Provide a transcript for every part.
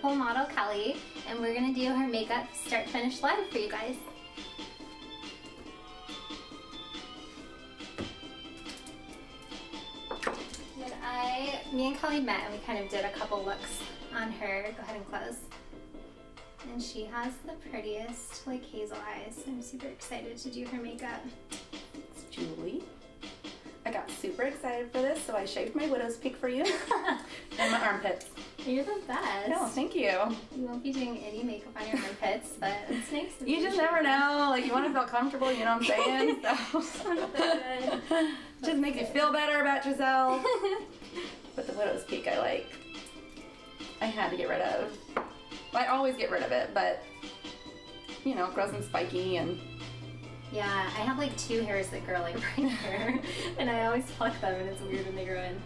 beautiful model Kelly, and we're gonna do her makeup start finish live for you guys. Me and Kelly met and we kind of did a couple looks on her. Go ahead and close. And she has the prettiest like hazel eyes. I'm super excited to do her makeup. It's Julie. I got super excited for this, so I shaved my widow's peak for you and my armpits. You're the best. No, thank you. You won't be doing any makeup on your armpits, but it's nice. You just never know. Like, you want to feel comfortable, you know what I'm saying? So. Just makes you feel better about yourself. But the widow's peak I had to get rid of. Well, I always get rid of it, but you know, it grows in spiky and. Yeah, I have like 2 hairs that grow like right here, and I always pluck them, and it's weird when they grow in.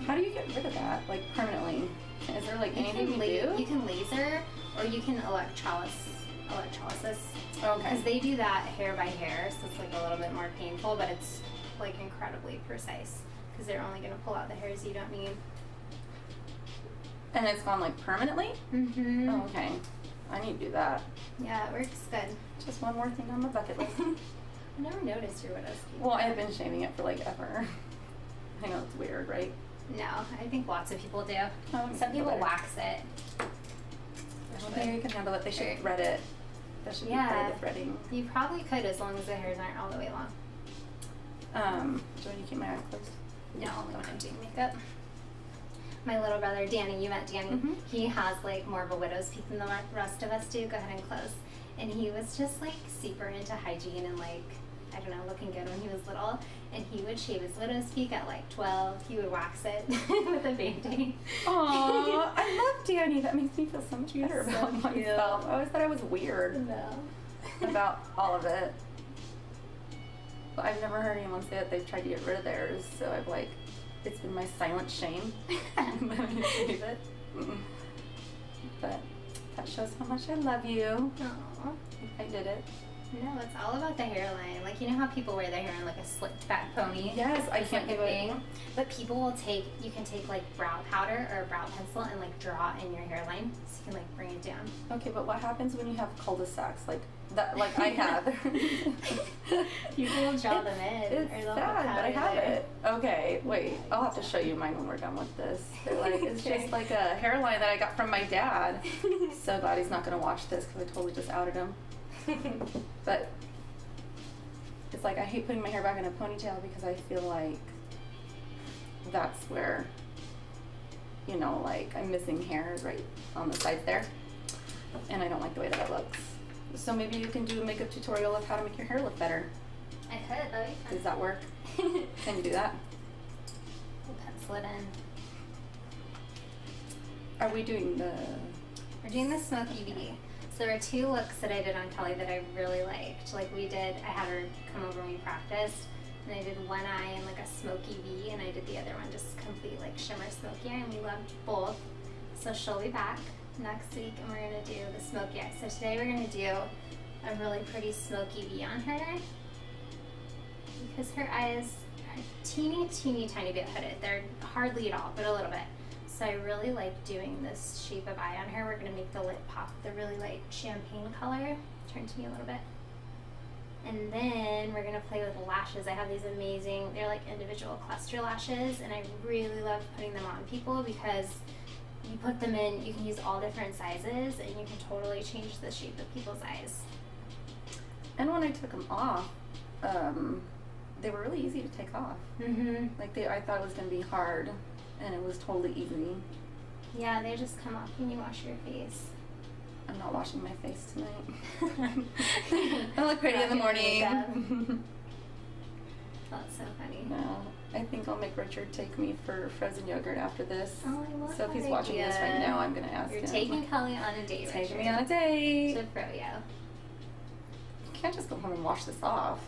How do you get rid of that, like permanently? Is there like anything you do? You can laser, or you can electrolysis. Okay. Because they do that hair by hair, so it's like a little bit more painful, but it's like incredibly precise. Because they're only going to pull out the hairs you don't need. And it's gone like permanently? Mm-hmm. Oh, okay. I need to do that. Yeah, it works good. Just one more thing on my bucket list. I never noticed your widow's peak. Well, I've been shaving it for like ever. I know it's weird, right? No, I think lots of people do. Oh, some people wax it. Maybe you can handle it. They should thread it. That should be part of the threading. You probably could, as long as the hairs aren't all the way long. Do I need to keep my eyes closed? No, only when I'm doing makeup. My little brother, Danny, you met Danny. Mm-hmm. He has like more of a widow's peak than the rest of us do. Go ahead and close. And he was just like super into hygiene and like, I don't know, looking good when he was little. And he would shave his widow's peak at like 12. He would wax it with a Band-Aid. Aww, I love Danny. That makes me feel so much better about myself. I always thought I was weird about all of it. But I've never heard anyone say that they've tried to get rid of theirs, so I've like, it's been my silent shame that I shave it. But that shows how much I love you. Aww. I did it. No, it's all about the hairline. Like, you know how people wear their hair in like a slicked back pony? Yes, I can't do it. But people will you can take like brow powder or a brow pencil and like draw in your hairline so you can like bring it down. Okay, but what happens when you have cul-de-sacs like that, like I have? People will draw them in. It's sad, but I have it. Okay, wait, I'll have to show you mine when we're done with this. They're like, it's just like a hairline that I got from my dad. So glad he's not going to watch this because I totally just outed him. But it's like I hate putting my hair back in a ponytail because I feel like that's where, you know, like I'm missing hairs right on the sides there, and I don't like the way that it looks. So maybe you can do a makeup tutorial of how to make your hair look better. I could, that'd be fun. Does that work? Can you do that? We'll pencil it in. Are we doing the... We're doing the smoky V. So there are 2 looks that I did on Kelly that I really liked. Like I had her come over and we practiced, and I did one eye in like a smoky V, and I did the other one just complete like shimmer smoky eye, and we loved both. So she'll be back next week, and we're gonna do the smoky eye. So today we're gonna do a really pretty smoky V on her, because her eyes are teeny tiny bit hooded. They're hardly at all, but a little bit. So I really like doing this shape of eye on her. We're going to make the lip pop the really light champagne color. Turn to me a little bit. And then we're going to play with lashes. I have these amazing, they're like individual cluster lashes, and I really love putting them on people because you put them in, you can use all different sizes, and you can totally change the shape of people's eyes. And when I took them off, they were really easy to take off. Like I thought it was going to be hard. And it was totally easy. Yeah, they just come off when you wash your face. I'm not washing my face tonight. I look pretty in the morning. That's so funny. No, I think I'll make Richard take me for frozen yogurt after this. Oh, I love So if he's that watching idea. this right now, I'm going to ask him. You're taking Kelly on a date, Taking Richard. me on a date. To Froyo. You can't just go home and wash this off.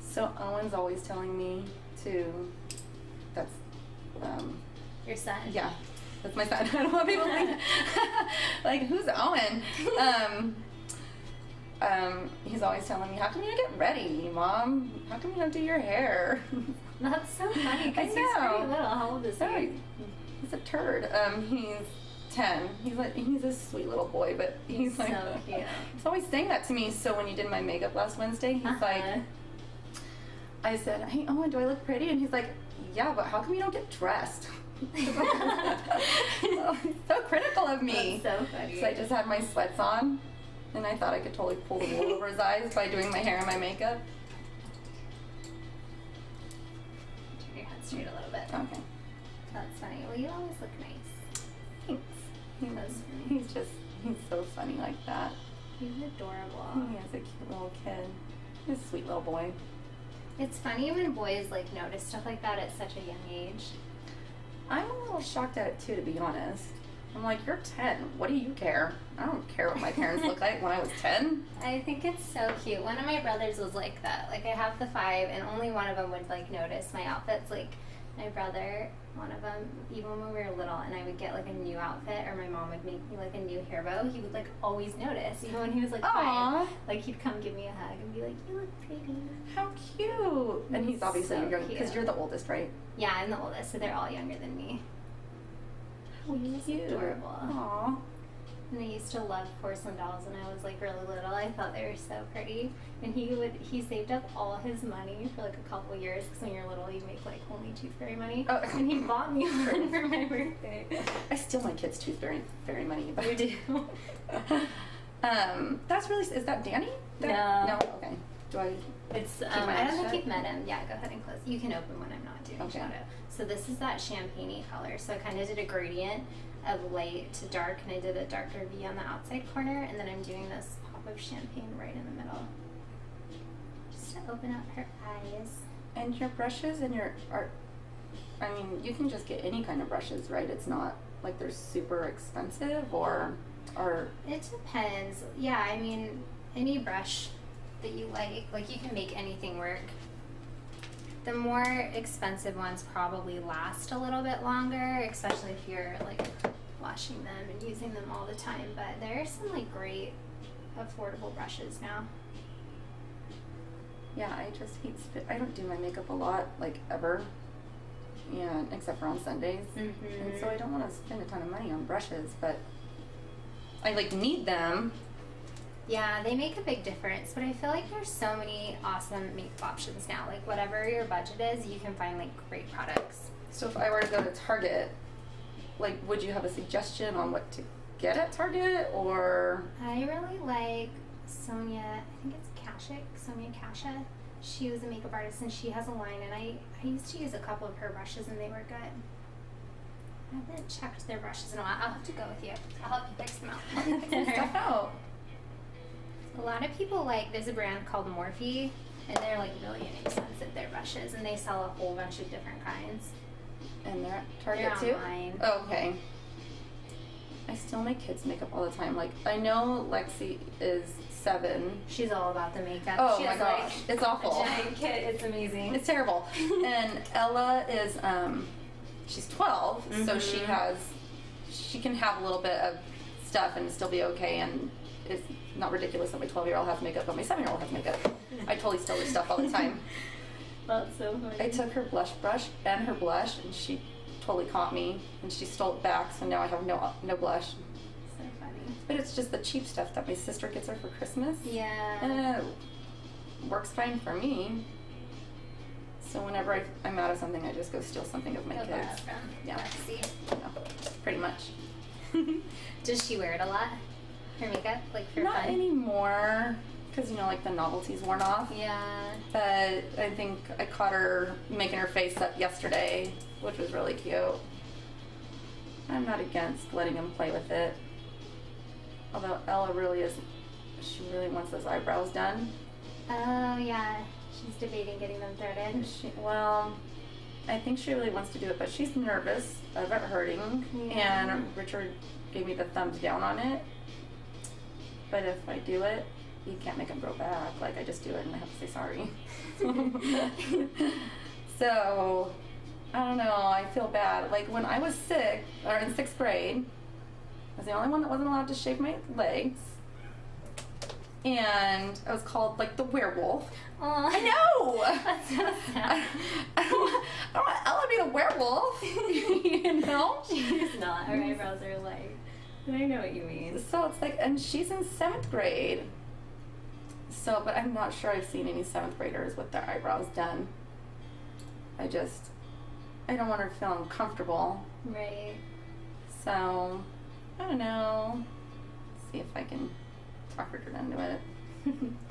So Owen's always telling me to... That's, Your son? Yeah, that's my son. I don't want people to think, like, who's Owen? He's always telling me, how come you don't get ready, Mom? How come you don't do your hair? That's so funny, because he's pretty little. How old is he? He's a turd. He's 10. He's a sweet little boy, but he's like so cute. He's always saying that to me. So when you did my makeup last Wednesday, he's like, I said, "Hey, Owen, do I look pretty?" And he's like, "Yeah, but how come you don't get dressed?" He's so critical of me. That's so funny. So I just had my sweats on, and I thought I could totally pull the wool over his eyes by doing my hair and my makeup. Turn your head straight a little bit. Okay. That's funny. Well, you always look nice. Thanks. He's so funny like that. He's adorable. He is a cute little kid. He's a sweet little boy. It's funny when boys like notice stuff like that at such a young age. I'm a little shocked at it too, to be honest. I'm like, you're 10. What do you care? I don't care what my parents look like when I was 10. I think it's so cute. One of my brothers was like that. Like, I have the 5, and only one of them would like notice my outfits. Like, my brother, one of them, even when we were little, and I would get like a new outfit, or my mom would make me like a new hair bow, he would like always notice. Even when he was like 5, like he'd come give me a hug and be like, "You look pretty." How cute! And he's obviously So young because cute. you're the oldest, right? Yeah, I'm the oldest, so they're all younger than me. He's Cute. adorable. Aww. And I used to love porcelain dolls when I was like really little. I thought they were so pretty. And he saved up all his money for like a couple years, because when you're little you make like only tooth fairy money. Oh. And he bought me one for my birthday. I steal my kids' tooth fairy money. But You do? That's really. Is that Danny? No. No. Okay. Do I? It's my I mouth don't think shut? you've met him. Yeah, go ahead and close. You can open when I'm not doing Okay. shadow. So this is that champagne-y color. So I kind of did a gradient of light to dark, and I did a darker V on the outside corner, and then I'm doing this pop of champagne right in the middle, just to open up her eyes. And your brushes and your art. I mean, you can just get any kind of brushes, right? It's not like they're super expensive or. It depends. Yeah, I mean, any brush that you like you can make anything work. The more expensive ones probably last a little bit longer, especially if you're like washing them and using them all the time. But there are some like great affordable brushes now. Yeah, I just hate I don't do my makeup a lot, like ever. Yeah, except for on Sundays. And so I don't want to spend a ton of money on brushes, but I like need them. Yeah, they make a big difference, but I feel like there's so many awesome makeup options now. Like whatever your budget is, you can find like great products. So if I were to go to Target, like would you have a suggestion on what to get at Target, or? I really like Sonia, I think it's Sonia Kasha. She was a makeup artist and she has a line, and I used to use a couple of her brushes and they were good. I haven't checked their brushes in a while. I'll have to go with you. I'll help you fix them out. Fix stuff out. A lot of people there's a brand called Morphe, and they're like really inexpensive, their brushes, and they sell a whole bunch of different kinds. And they're at Target They're too? online. Oh, okay. I still make kids makeup all the time. Like, I know Lexi is 7. She's all about the makeup. Oh she my has, gosh, it's awful. A giant kit. It's amazing. It's terrible. And Ella is, she's 12, so she can have a little bit of stuff and still be okay, and it's not ridiculous that my 12-year-old has makeup, but my 7-year-old has makeup. I totally steal her stuff all the time. That's so funny. I took her blush brush and her blush, and she totally caught me, and she stole it back, so now I have no blush. So funny. But it's just the cheap stuff that my sister gets her for Christmas. Yeah. And it works fine for me. So whenever I'm out of something, I just go steal something of my kids. Yeah. Lexi. Yeah, pretty much. Does she wear it a lot? Her makeup? Like for Not fun? anymore, because like the novelty's worn off. Yeah. But I think I caught her making her face up yesterday, which was really cute. I'm not against letting him play with it. Although Ella she really wants those eyebrows done. Oh yeah. She's debating getting them threaded. I think she really wants to do it, but she's nervous of it hurting. Yeah. And Richard gave me the thumbs down on it. But if I do it, you can't make them grow back. Like, I just do it and I have to say sorry. So, I don't know, I feel bad. Like, when I was sick, or in 6th grade, I was the only one that wasn't allowed to shave my legs. and I was called like the werewolf. Aw. I know! That's so sad. I don't want Ella to be the werewolf, you know? She's not. Her eyebrows are like, I know what you mean. So it's like, and she's in 7th grade. So, but I'm not sure I've seen any 7th graders with their eyebrows done. I don't want her to feel uncomfortable. Right. So, I don't know. See if I can talk her into it.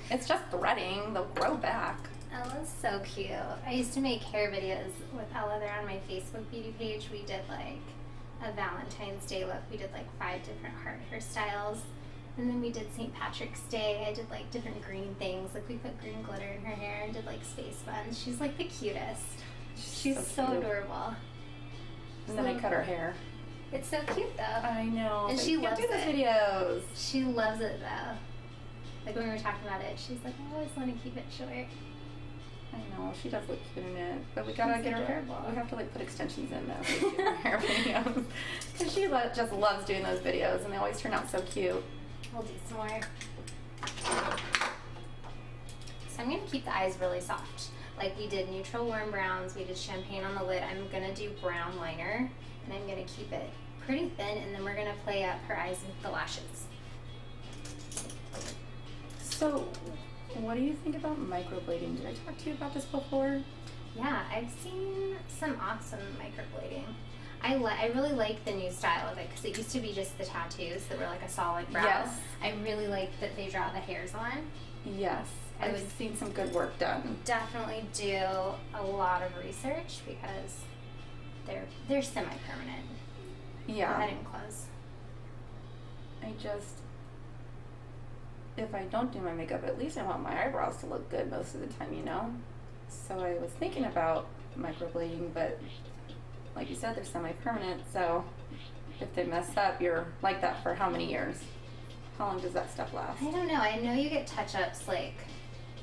It's just threading. They'll grow back. Ella's so cute. I used to make hair videos with Ella. They're on my Facebook beauty page. We did like a Valentine's Day look. We did like 5 different heart hairstyles. And then we did St. Patrick's Day. I did like different green things. Like we put green glitter in her hair and did like space buns. She's like the cutest. She's so adorable. And then I cut her hair. It's so cute though. I know. And she loves do those it. videos. She loves it though. Like when we were talking about it, she's like, I always want to keep it short. I know, she does look cute in it, but we gotta She's get her hair. adorable. We have to like put extensions in though to do her hair videos. Because she just loves doing those videos, and they always turn out so cute. We'll do some more. So I'm gonna keep the eyes really soft. Like we did neutral warm browns, we did champagne on the lid. I'm gonna do brown liner, and I'm gonna keep it pretty thin, and then we're gonna play up her eyes with the lashes. So, what do you think about microblading? Did I talk to you about this before? Yeah, I've seen some awesome microblading. I really like the new style of it because it used to be just the tattoos that were like a solid brow. Yes. I really like that they draw the hairs on. Yes. I've seen some good work done. Definitely do a lot of research because they're semi-permanent. Yeah. Go ahead and close. If I don't do my makeup, at least I want my eyebrows to look good most of the time, you know? So I was thinking about microblading, but like you said, they're semi-permanent, so if they mess up, you're like that for how many years? How long does that stuff last? I don't know. I know you get touch-ups like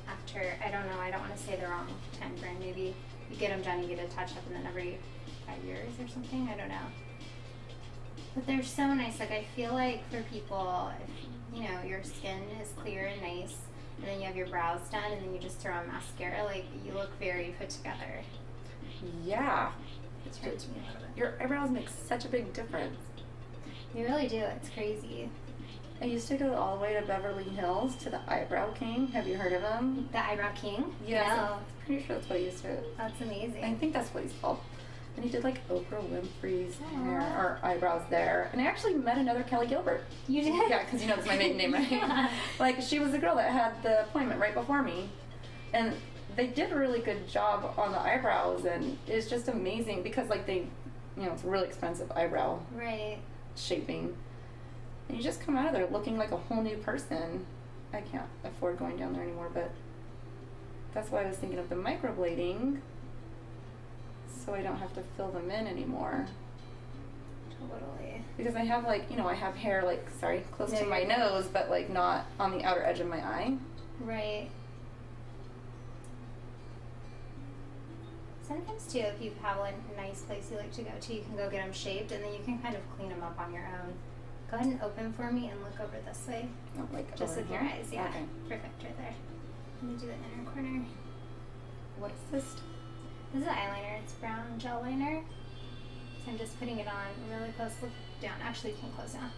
after, I don't know, I don't want to say the wrong time frame. Maybe you get them done, you get a touch-up, and then every 5 years or something. I don't know. But they're so nice. Like I feel like for people, if you know, your skin is clear and nice, and then you have your brows done, and then you just throw on mascara, like you look very put together. Yeah. It's hurt to me a little bit. Your eyebrows make such a big difference. You really do. It's crazy. I used to go all the way to Beverly Hills to the Eyebrow King. Have you heard of him? The Eyebrow King? Yes. No. I'm pretty sure that's what he used to. That's amazing. I think that's what he's called. And he did like Oprah Winfrey's Aww. hair or eyebrows there. And I actually met another Kelly Gilbert. You did? Yeah, because you know it's my maiden name, right? Yeah. Like she was the girl that had the appointment right before me. And they did a really good job on the eyebrows, and it's just amazing because like they, you know, it's a really expensive eyebrow Right. shaping. And you just come out of there looking like a whole new person. I can't afford going down there anymore, but that's why I was thinking of the microblading, so I don't have to fill them in anymore. Totally. Because I have like, you know, I have hair like, close to my nose, but like not on the outer edge of my eye. Right. Sometimes too, if you have a nice place you like to go to, you can go get them shaped, and then you can kind of clean them up on your own. Go ahead and open for me and look over this way. Oh, like Just over with your here? eyes, yeah. Okay. Perfect, right there. Let me do the inner corner. What's this? This is eyeliner. It's brown gel liner. So I'm just putting it on really close. Look down. Actually, you can close down.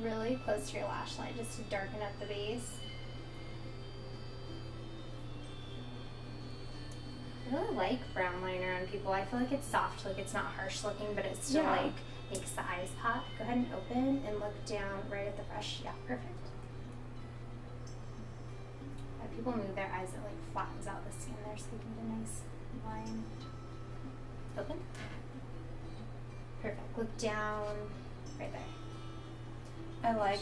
Really close to your lash line, just to darken up the base. I really like brown liner on people. I feel like it's soft, like it's not harsh looking, but it still like makes the eyes pop. Go ahead and open and look down right at the brush. Yeah, perfect. People move their eyes, it like flattens out the skin there, so you can get a nice line. Open. Perfect. Look down right there. I like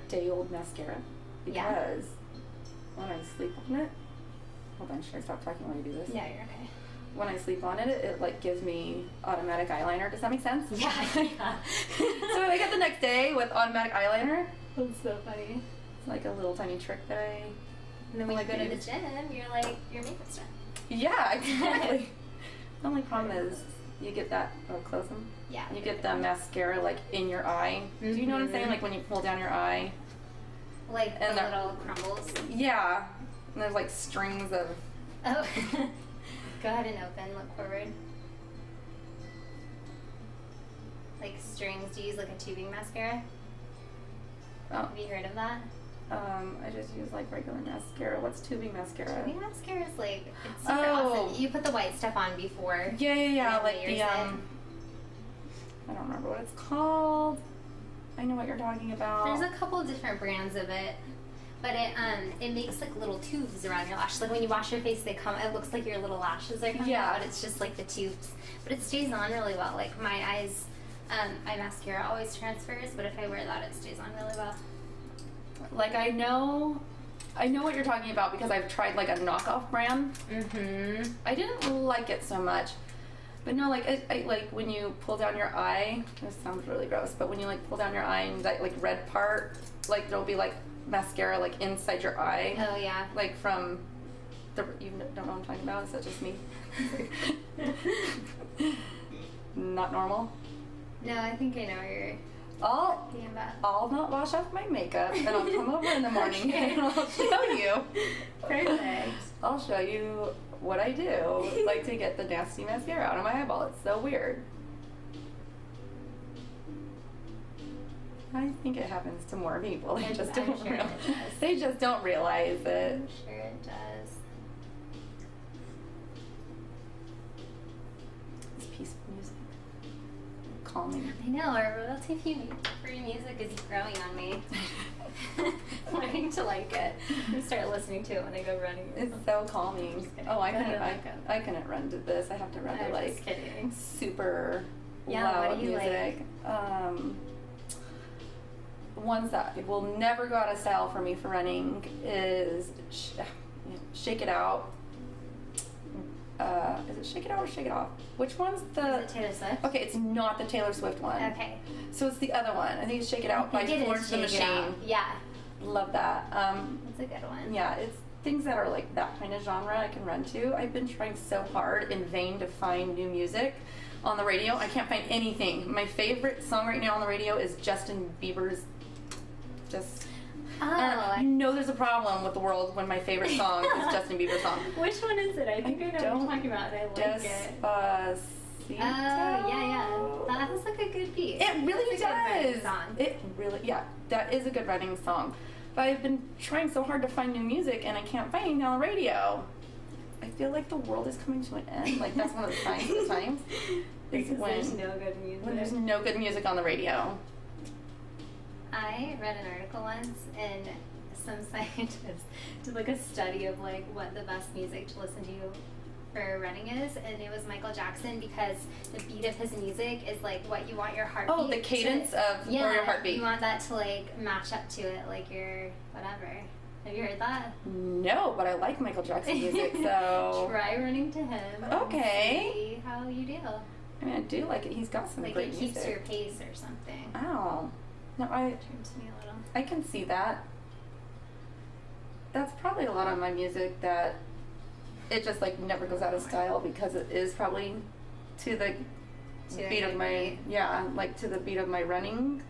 day old mascara because when I sleep on it, hold on, should I stop talking while you do this? Yeah, you're okay. When I sleep on it, it like gives me automatic eyeliner. Does that make sense? Yeah. So I wake up the next day with automatic eyeliner. That's so funny. It's like a little tiny trick that I. And then when you go to the gym, you're like, your makeup's done. Yeah, exactly. The only problem is you get that, close them. Yeah. You get the mascara like in your eye. Do you know what I'm saying? Like when you pull down your eye. Like And the they're- little crumbles. Yeah. And there's like strings of... Oh. Go ahead and open. Look forward. Like strings. Do you use like a tubing mascara? Oh, Have you heard of that? I just use like regular mascara. What's tubing mascara? Tubing mascara is like, it's super Oh. awesome. You put the white stuff on before. Yeah. and Like layers the, it. I don't remember what it's called. I know what you're talking about. There's a couple different brands of it, but it makes like little tubes around your lashes. Like when you wash your face, it looks like your little lashes are coming out, but it's just like the tubes. But it stays on really well. Like my eyes, eye mascara always transfers, but if I wear that, it stays on really well. Like I know what you're talking about because I've tried like a knockoff brand. Mm-hmm. I didn't like it so much. But no, like I like when you pull down your eye. This sounds really gross, but when you like pull down your eye and that like red part, like there'll be like mascara like inside your eye. Oh yeah. Like from the you don't know what I'm talking about. Is that just me? Not normal. No, I think I know what you're I'll talking about. I'll not wash off my makeup and I'll come over in the morning and I'll show you. Perfect. I'll show you what I do, like to get the nasty mascara out of my eyeball. It's so weird. I think it happens to more people. They just I'm don't sure it realize. does. They just don't realize it. I'm sure it does. It's peaceful music, calming. I know, our royalty free music is growing on me. I'm learning to like it. I start listening to it when I go running. It's so calming. Just kidding. Oh, I Go ahead, couldn't. I couldn't run to this. I have to run to I'm like just kidding. super Yeah, loud what do you music. Ones that will never go out of style for me for running is Shake It Out. Is it Shake It Out or Shake It Off? Which one's the... Is it Taylor Swift? Okay, it's not the Taylor Swift one. Okay. So it's the other one. I think it's Shake It Out by I think it Florence is the Shake It Out. Machine. Yeah. Love that. That's a good one. Yeah, it's things that are like that kind of genre I can run to. I've been trying so hard in vain to find new music on the radio. I can't find anything. My favorite song right now on the radio is Justin Bieber's Just... Oh. you know there's a problem with the world when my favorite song is Justin Bieber's song. Which one is it? I think I know what you're talking about and I like it. Despacito. Oh, yeah. That has like a good beat. It really It's a good running does. song. It really, yeah, that is a good running song. But I've been trying so hard to find new music and I can't find anything on the radio. I feel like the world is coming to an end. Like that's one of the signs of the times. Is Because there's when no good music. there's no good music on the radio. I read an article once and some scientists did like a study of like what the best music to listen to for running is, and it was Michael Jackson because the beat of his music is like what you want your heartbeat. Oh, the cadence of or your heartbeat. You want that to like match up to it, like your whatever. Have you heard that? No, but I like Michael Jackson music, so Try running to him. Okay. And see how you do. I mean I do like it. He's got some Like great it keeps music. your pace or something. Oh. No, Turn to me a little. I can see that. That's probably a lot of my music that it just like never goes out of style because it is probably to the beat of my like to the beat of my running.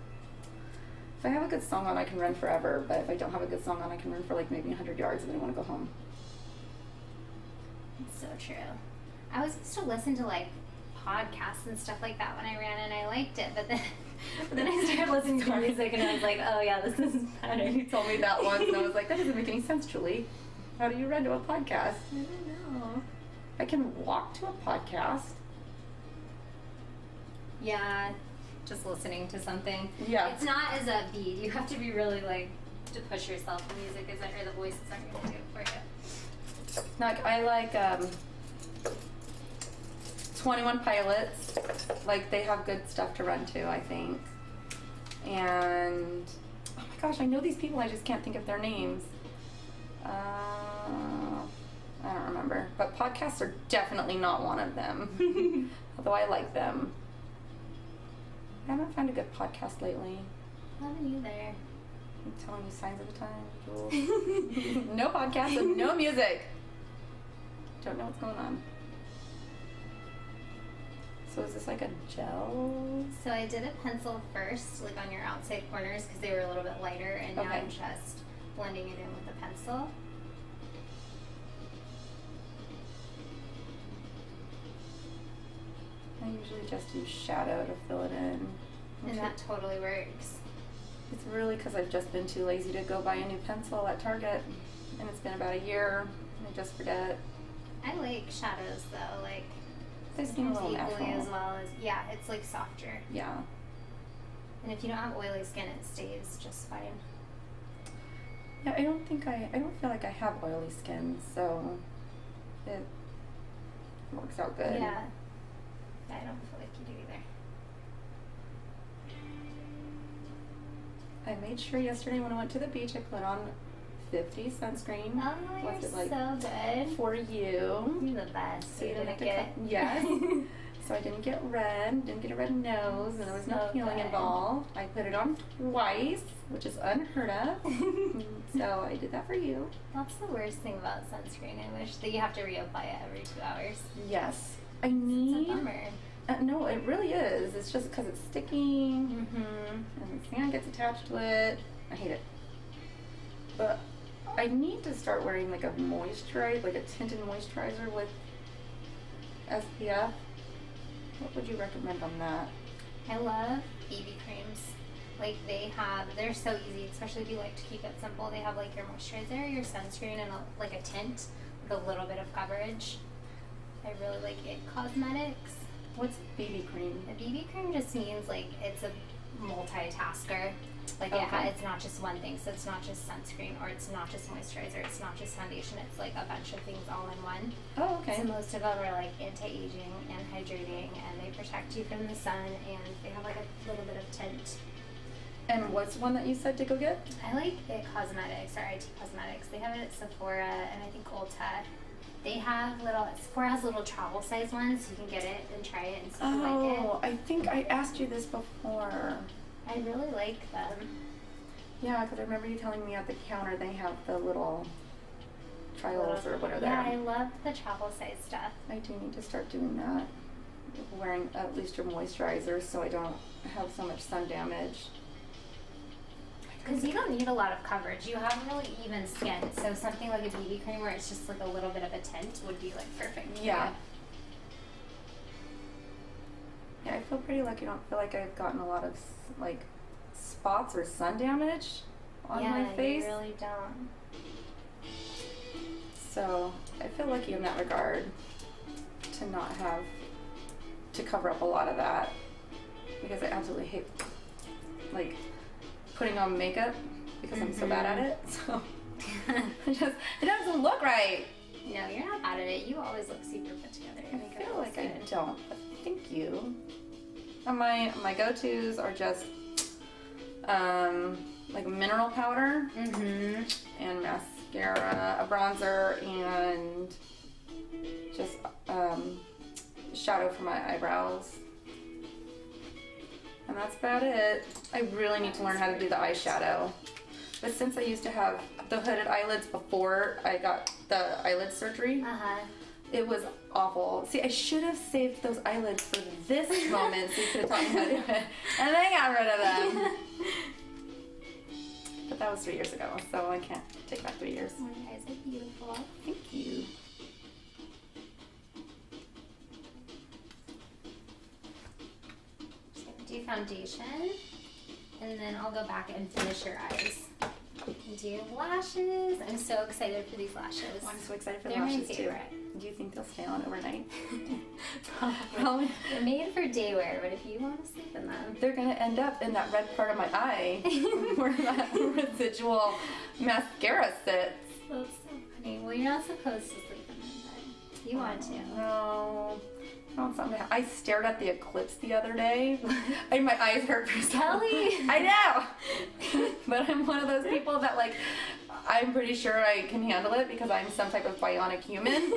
If I have a good song on, I can run forever. But if I don't have a good song on, I can run for like maybe 100 yards and then I want to go home. It's so true. I was used to listen to like podcasts and stuff like that when I ran, and I liked it. But then I started listening to music, and I was like, oh yeah, this is better. You told me that once, and I was like, that doesn't make any sense, Julie. How do you run to a podcast? I don't know. I can walk to a podcast. Yeah, just listening to something. Yeah. It's not as upbeat. You have to be really like to push yourself. The music isn't, or the voices aren't going to do it for you. Like I like 21 Pilots. Like they have good stuff to run to, I think. And oh my gosh, I know these people. I just can't think of their names. I don't remember. But podcasts are definitely not one of them. Although I like them. I haven't found a good podcast lately. I haven't either. I'm telling you signs of the time, Jules. No podcast and no music. Don't know what's going on. So is this like a gel? So I did a pencil first, like on your outside corners, because they were a little bit lighter, and now Okay. I'm just blending it in with a pencil. I usually just use shadow to fill it in. And that totally works. It's really because I've just been too lazy to go buy a new pencil at Target, and it's been about a year, and I just forget. I like shadows though, like They seem a little equally natural. as well as, yeah, it's like softer. Yeah. And if you don't have oily skin, it stays just fine. Yeah, I don't feel like I have oily skin, so it works out good. Yeah. I don't feel like you do either. I made sure yesterday when I went to the beach, I put on 50 sunscreen. Oh, What's you're it like so good. for you? You're the best. So you didn't have to get yes. So I didn't get red, didn't get a red nose, and there was no So peeling good. involved. I put it on twice, which is unheard of. So I did that for you. That's the worst thing about sunscreen. I wish that you have to reapply it every 2 hours. Yes. I It's need. a bummer. No, it really is. It's just because it's sticking, Mm-hmm. and the sand gets attached to it. I hate it. But I need to start wearing like a moisturizer, like a tinted moisturizer with SPF. What would you recommend on that? I love BB creams. Like they're so easy, especially if you like to keep it simple. They have like your moisturizer, your sunscreen, and like a tint with a little bit of coverage. I really like It Cosmetics. What's BB cream? A BB cream just means like it's a multitasker. Like Okay. it's not just one thing. So it's not just sunscreen, or it's not just moisturizer. It's not just foundation. It's like a bunch of things all in one. Oh, okay. So most of them are like anti-aging and hydrating, and they protect you from the sun, and they have like a little bit of tint. And what's one that you said to go get? I like It Cosmetics, or IT Cosmetics. They have it at Sephora and I think Ulta. They have Sephora has little travel size ones, so you can get it and try it and see if you like it. Oh, I think I asked you this before. I really like them. Yeah, because I remember you telling me at the counter they have the little trials or whatever. Yeah, I love the travel size stuff. I do need to start doing that. Wearing at least your moisturizer so I don't have so much sun damage. Because you don't need a lot of coverage. You have really even skin, so something like a BB cream where it's just like a little bit of a tint would be like perfect. for Yeah. you. Yeah, I feel pretty lucky. I don't feel like I've gotten a lot of like spots or sun damage on my face. You really don't. So I feel lucky in that regard to not have to cover up a lot of that, because I absolutely hate like putting on makeup because I'm so bad at it. So it doesn't look right. No, you're not bad at it. You always look super put together. Your I makeup feel looks like I good. don't, but thank you. And my go-tos are just like mineral powder and mascara, a bronzer, and just shadow for my eyebrows. And that's about it. I really need to learn how to do the eyeshadow. But since I used to have the hooded eyelids before I got the eyelid surgery, it was awful. See, I should have saved those eyelids for this moment so you could have taught me how to do it. And then got rid of them. But that was 3 years ago, so I can't take back 3 years. Oh, you guys are beautiful. Thank you. Just gonna do foundation, and then I'll go back and finish your eyes. And do lashes. I'm so excited for these lashes. Oh, I'm so excited for They're the my lashes too. favorite. Do you think they'll stay on overnight? Probably. They're made for day wear, but if you want to sleep in them. They're gonna end up in that red part of my eye where that residual mascara sits. That's so funny. Well, you're not supposed to sleep in them, but you want to. No. I want something to I stared at the eclipse the other day, and my eyes hurt for some. Kelly! I know! But I'm one of those people that, like, I'm pretty sure I can handle it because I'm some type of bionic human.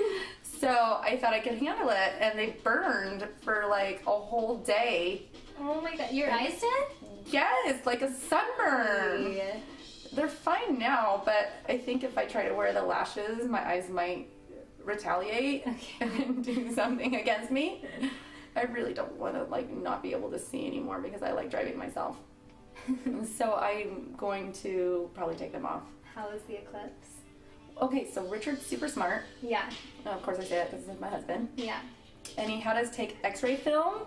So I thought I could handle it, and they burned for, like, a whole day. Oh my god, your eyes did? Yes, like a sunburn. Yeah. They're fine now, but I think if I try to wear the lashes, my eyes might retaliate and do something against me. I really don't want to like not be able to see anymore because I like driving myself. So I'm going to probably take them off. How was the eclipse? Okay, so Richard's super smart. Yeah. Oh, of course I say that because he's my husband. Yeah. And he had us take x-ray film.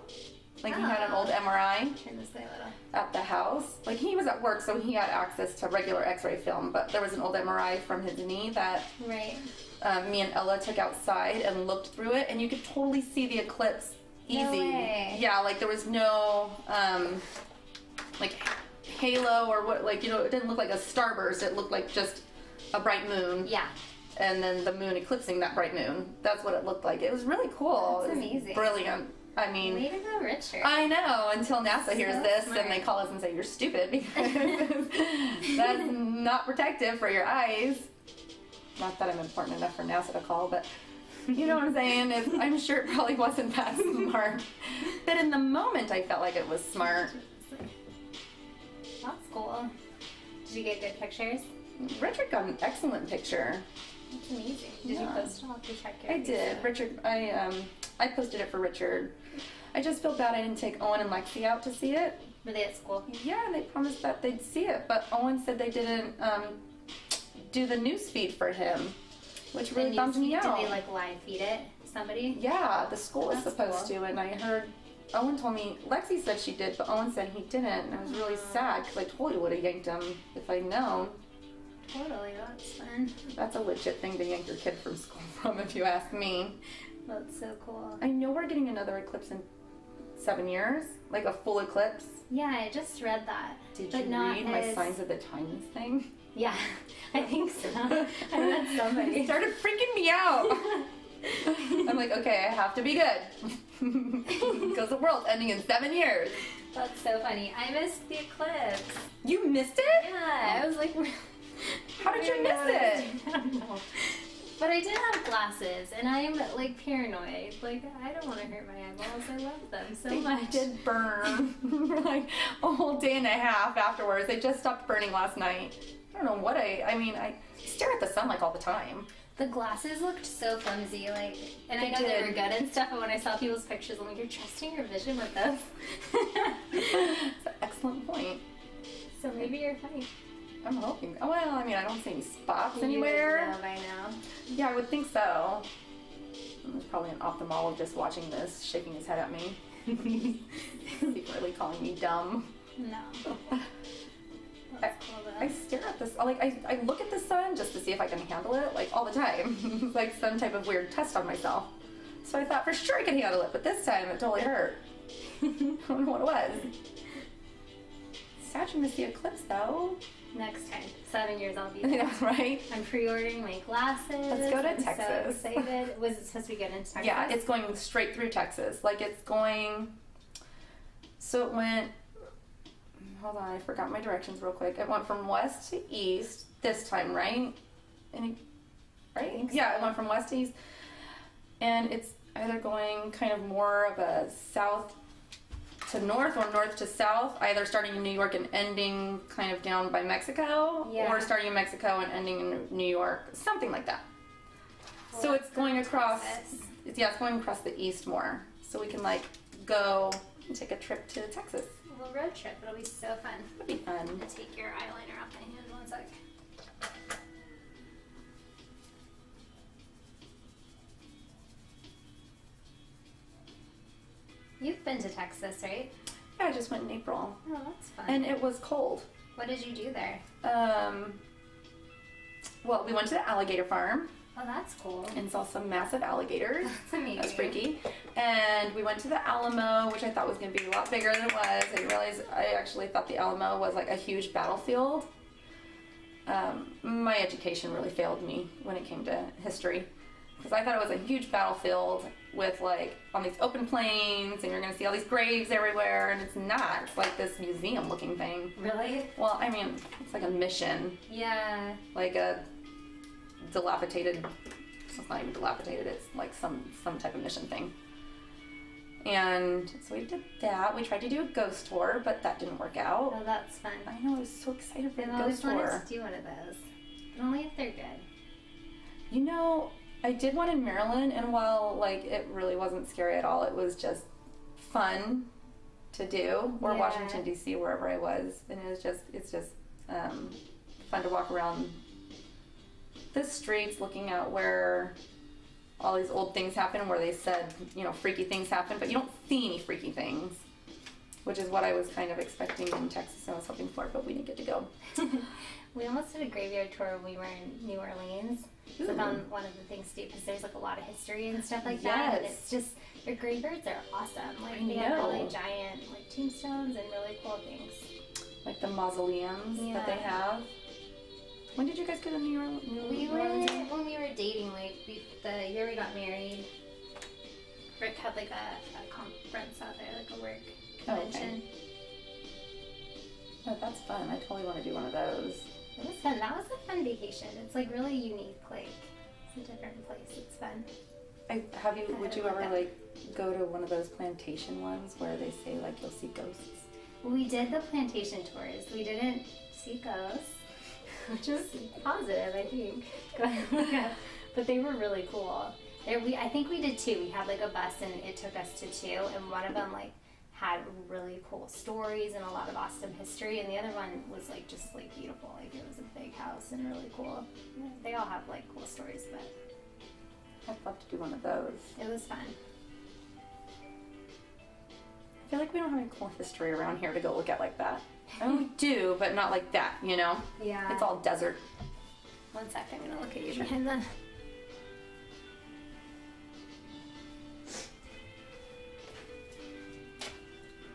Like he had an old MRI Turn this way a little. at the house. Like he was at work, so he had access to regular x-ray film, but there was an old MRI from his knee that Right. me and Ella took outside and looked through it, and you could totally see the eclipse easy. No way. Yeah, like there was no like halo or what, like, you know, it didn't look like a starburst. It looked like just a bright moon. Yeah. And then the moon eclipsing that bright moon. That's what it looked like. It was really cool. That's it was amazing. Brilliant. I mean, Way to go, Richard. I know, until NASA hears So this smart. and they call us and say you're stupid because that's not protective for your eyes. Not that I'm important enough for NASA to call, but you know what I'm saying? I'm sure it probably wasn't that smart. But in the moment, I felt like it was smart. That's cool. Did you get good pictures? Richard got an excellent picture. That's amazing. Did you Yeah. post it? I'll have to check your I did. Facebook. Richard, I posted it for Richard. I just feel bad I didn't take Owen and Lexi out to see it. Were they at school? Yeah, they promised that they'd see it, but Owen said they didn't do the news feed for him, which really bummed me out. Did they like live feed it? Somebody? Yeah, the school was That's supposed cool. to, and I heard Owen told me, Lexi said she did, but Owen said he didn't, and I was really sad because I totally would have yanked him if I'd known. Totally, that's fun. That's a legit thing to yank your kid from school from, if you ask me. That's so cool. I know we're getting another eclipse in 7 years, like a full eclipse. Yeah, I just read that. Did But you not read my as- Signs of the Times thing? Yeah, I think so. I read It somebody. started freaking me out. I'm like, okay, I have to be good. Because the world's ending in 7 years. That's so funny. I missed the eclipse. You missed it? Yeah, I was like, How did you miss it? I don't know. But I did have glasses, and I'm like paranoid. Like, I don't want to hurt my eyeballs. I love them so They much. did burn for like a whole day and a half afterwards. They just stopped burning last night. I don't know what I mean, I stare at the sun like all the time. The glasses looked so flimsy, like, and I They know they did. were good and stuff, but when I saw people's pictures, I'm like, you're trusting your vision with those? It's an excellent point. So maybe you're fine. I'm hoping. Oh, well, I mean, I don't see any spots You anywhere. would know by now. Yeah, I would think so. There's probably an ophthalmologist watching this, shaking his head at me. Secretly calling me dumb. No. I, That's cool though. I stare at this, like, I look at the sun just to see if I can handle it, like, all the time. It's like some type of weird test on myself. So I thought for sure I could handle it, but this time it totally hurt. I don't know what it was. Sad you missed the eclipse, though. Next time, 7 years, I'll be I there. know, right? I'm pre-ordering my glasses. Let's go to I'm Texas. So excited. Was it supposed to be good in Texas? Yeah, it's going straight through Texas. Like, it's going... So it went... Hold on, I forgot my directions real quick. It went from west to east this time, right? And right? think Yeah, so. it went from west to east. And it's either going kind of more of a south to north or north to south, either starting in New York and ending kind of down by Mexico, Yeah. or starting in Mexico and ending in New York, something like that. Well, So let's it's going go to across, Texas. it's going across the east more. So we can like go and take a trip to Texas. A little road trip. It'll be so fun. That'd be fun. I'm gonna take your eyeliner off my hand 1 sec. You've been to Texas, right? Yeah, I just went in April. Oh, that's fun. And it was cold. What did you do there? Well, we went to the alligator farm Oh, that's cool. and saw some massive alligators. That's amazing. That was freaky. And we went to the Alamo, which I thought was going to be a lot bigger than it was. I realized I actually thought the Alamo was like a huge battlefield. My education really failed me when it came to history. Because I thought it was a huge battlefield with like on these open plains and you're going to see all these graves everywhere. And it's not. It's like this museum looking thing. Really? Well, I mean, it's like a mission. Yeah. Like a dilapidated, it's not even dilapidated, it's like some type of mission thing. And so we did that. We tried to do a ghost tour, but that didn't work out. Oh, that's fun. I know, I was so excited for I've the always ghost wanted tour. to do one of those. But only if they're good. You know, I did one in Maryland, and while like it really wasn't scary at all, it was just fun to do. Or Yeah. Washington D.C., wherever I was, and it's just fun to walk around the streets looking at where all these old things happen, where they said, you know, freaky things happen, but you don't see any freaky things, which is what I was kind of expecting in Texas and I was hoping for, but we didn't get to go. We almost did a graveyard tour when we were in New Orleans. Ooh. So I found one of the things to do because there's like a lot of history and stuff like that. And it's just, their graveyards are awesome. Like they have really giant like tombstones and really cool things. Like the mausoleums that they have. When did you guys go to New Orleans? We went when we were dating, like the year we got married. Rick had like a conference out there, like a work convention. Oh, that's fun. I totally want to do one of those. It was fun. That was a fun vacation. It's like really unique. Like it's a different place. It's fun. Would you ever like go to one of those plantation ones where they say like you'll see ghosts? We did the plantation tours. We didn't see ghosts, which is positive, I think. But they were really cool. I think we did two. We had like a bus and it took us to two, and one of them like had really cool stories and a lot of awesome history, and the other one was like just like beautiful. Like it was a big house and really cool. Yeah, they all have like cool stories, but I'd love to do one of those. it was fun. I feel like we don't have any cool history around here to go look at like that. I mean, we do, but not like that, you know? Yeah. It's all desert. One sec, I'm gonna look at you behind the...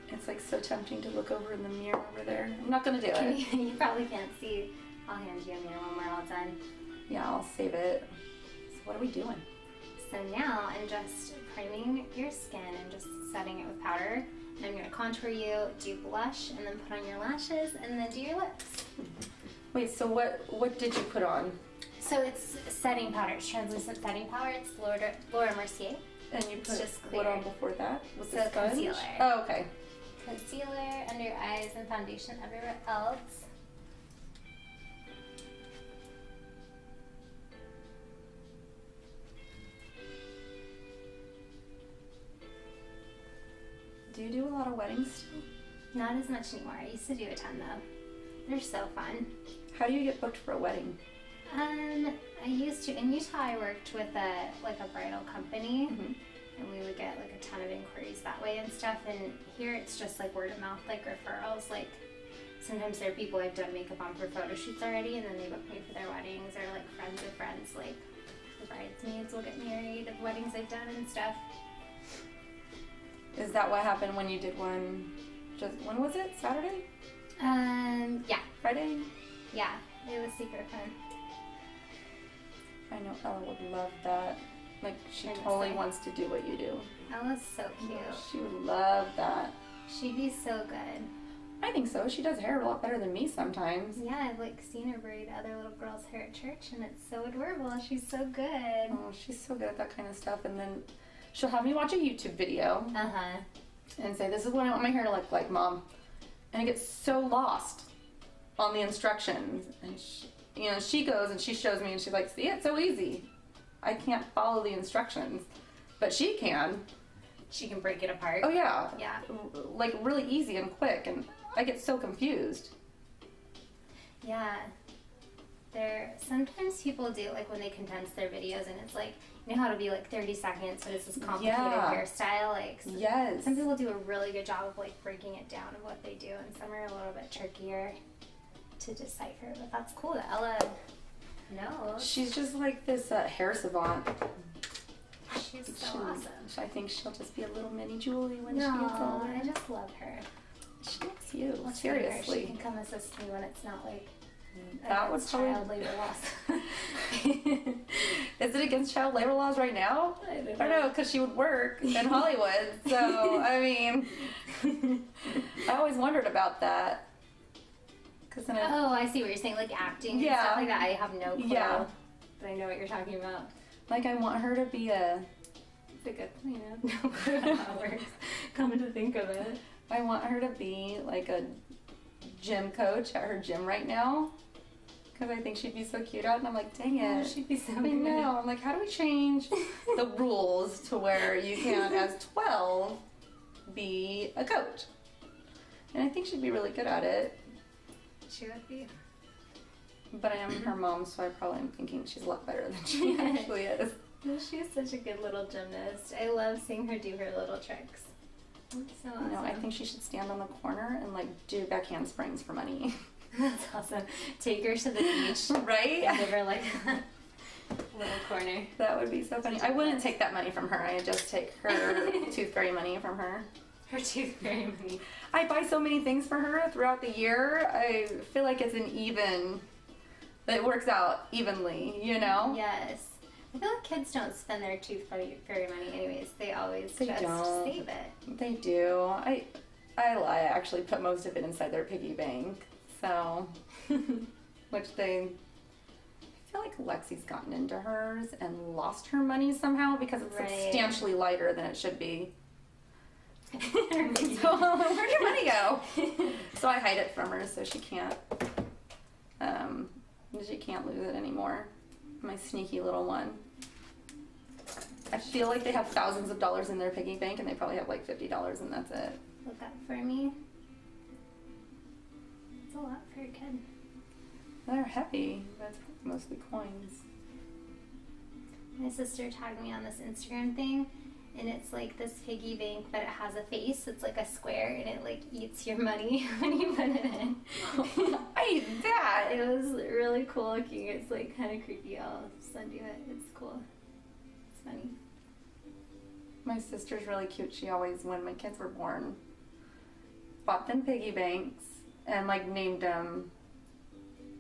It's like so tempting to look over in the mirror over there. I'm not gonna do it. You probably can't see. I'll hand you a mirror when we're all done. Yeah, I'll save it. So what are we doing? So now I'm just priming your skin and just setting it with powder. And I'm going to contour you, do blush, and then put on your lashes, and then do your lips. Wait, so what did you put on? So it's setting powder. It's translucent setting powder. It's Laura Mercier. And you put just what clear. on before that? With So the sponge? concealer. Oh, okay. Concealer under your eyes and foundation everywhere else. Do you do a lot of weddings still? Not as much anymore. I used to do a ton though. They're so fun. How do you get booked for a wedding? I used to. In Utah, I worked with a bridal company, Mm-hmm. and we would get like a ton of inquiries that way and stuff. And here it's just like word of mouth, like referrals. Like sometimes there are people I've done makeup on for photo shoots already, and then they book me for their weddings, or like friends of friends, like the bridesmaids will get married of weddings I've done and stuff. Is that what happened when you did one? When was it? Saturday? Yeah. Friday? Yeah, it was super fun. I know Ella would love that. Like, she I know, totally same. wants to do what you do. Ella's so cute. She would love that. She'd be so good. I think so. She does hair a lot better than me sometimes. Yeah, I've like seen her braid other little girls' hair at church, and it's so adorable. She's so good. Oh, she's so good at that kind of stuff. And then she'll have me watch a YouTube video Uh-huh. and say, this is what I want my hair to look like, Mom. And I get so lost on the instructions. And she goes and she shows me and she's like, see, it's so easy. I can't follow the instructions, but she can. She can break it apart. Oh yeah. Yeah. Like really easy and quick, and I get so confused. Yeah. Sometimes people do, like when they condense their videos and it's like, you know how to be like 30 seconds, but it's this complicated hairstyle. Like, Yes. some people do a really good job of like breaking it down of what they do, and some are a little bit trickier to decipher, but that's cool that Ella knows. She's just like this hair savant. She's so awesome. I think she'll just be a little mini Julie when No, she gets older. I just love her. She loves you. I'll train her. Seriously. She can come assist me when it's not like That would against child labor laws. Is it against child labor laws right now? I don't I don't know, because she would work in Hollywood. So, I mean, I always wondered about that. Then Oh, I see what you're saying, like acting and Yeah. stuff like that. I have no clue, Yeah. but I know what you're talking about. like, I want her to be It's a good, you know, how it works. Coming to think of it. I want her to be like a gym coach at her gym right now. Because I think she'd be so cute out, and I'm like, dang Oh, it. she'd be so I good. know. I'm like, how do we change the rules to where you can, as 12, be a coach? And I think she'd be really good at it. She would be. But I am her mom, so I probably am thinking she's a lot better than she actually is. She's such a good little gymnast. I love seeing her do her little tricks. It's so awesome. No, I think she should stand on the corner and like do back handsprings for money. That's awesome. Take her to the beach. Right? And give her like a little corner. That would be so funny. I wouldn't take that money from her. I'd just take her tooth fairy money from her. Her tooth fairy money. I buy so many things for her throughout the year. I feel like it's it works out evenly, you know? Yes. I feel like kids don't spend their tooth fairy money anyways. They always They just don't. save it. They do. I lie. I actually put most of it inside their piggy bank. So, which I feel like Lexi's gotten into hers and lost her money somehow because it's substantially lighter than it should be. So, where'd your money go? So I hide it from her so she can't lose it anymore. My sneaky little one. I feel like they have thousands of dollars in their piggy bank and they probably have like $50 and that's it. Look up for me. It's a lot for a kid. They're heavy. That's mostly coins. My sister tagged me on this Instagram thing, and it's like this piggy bank, but it has a face. It's like a square, and it like eats your money when you put it in. I eat that. It was really cool looking. It's like kind of creepy. I'll send you it. It's cool. It's funny. My sister's really cute. She always, when my kids were born, bought them piggy banks and like named them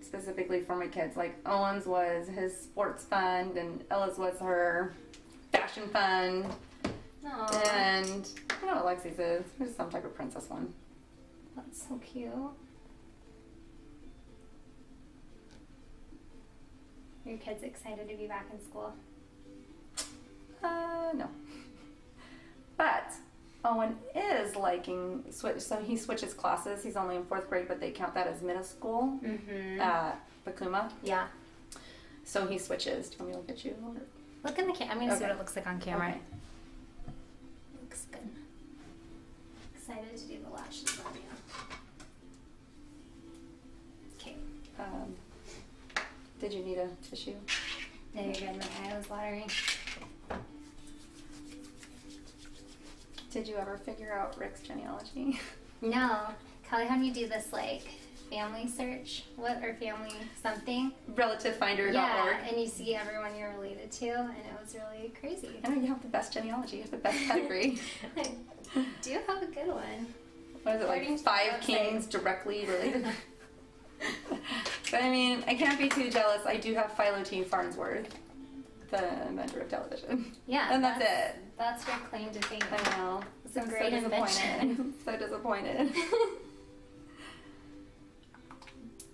specifically for my kids. Like Owen's was his sports fund and Ella's was her fashion fund. Aww. And I don't know what Lexi's is. There's some type of princess one. That's so cute. Are your kids excited to be back in school? No. But Owen is liking so he switches classes. He's only in 4th grade, but they count that as middle school at Bakuma. Yeah. So he switches. Do you want me to look at you? Look in the camera. I'm going to see what it looks like on camera. Okay. Looks good. Excited to do the lashes on you. Okay. Did you need a tissue? No, you're good. My eye was watering. Did you ever figure out Rick's genealogy? No. Kelly had me do this like family search. What or family something? Relativefinder.org. Yeah, and you see everyone you're related to, and it was really crazy. I know you have the best genealogy. You have the best pedigree. I do have a good one. What is it, like 5 kings directly related? But I mean, I can't be too jealous. I do have Philo T. Farnsworth, the inventor of television. Yeah. And that's it. That's your claim to fame. I know. It's a I'm great so invention. disappointed. So disappointed.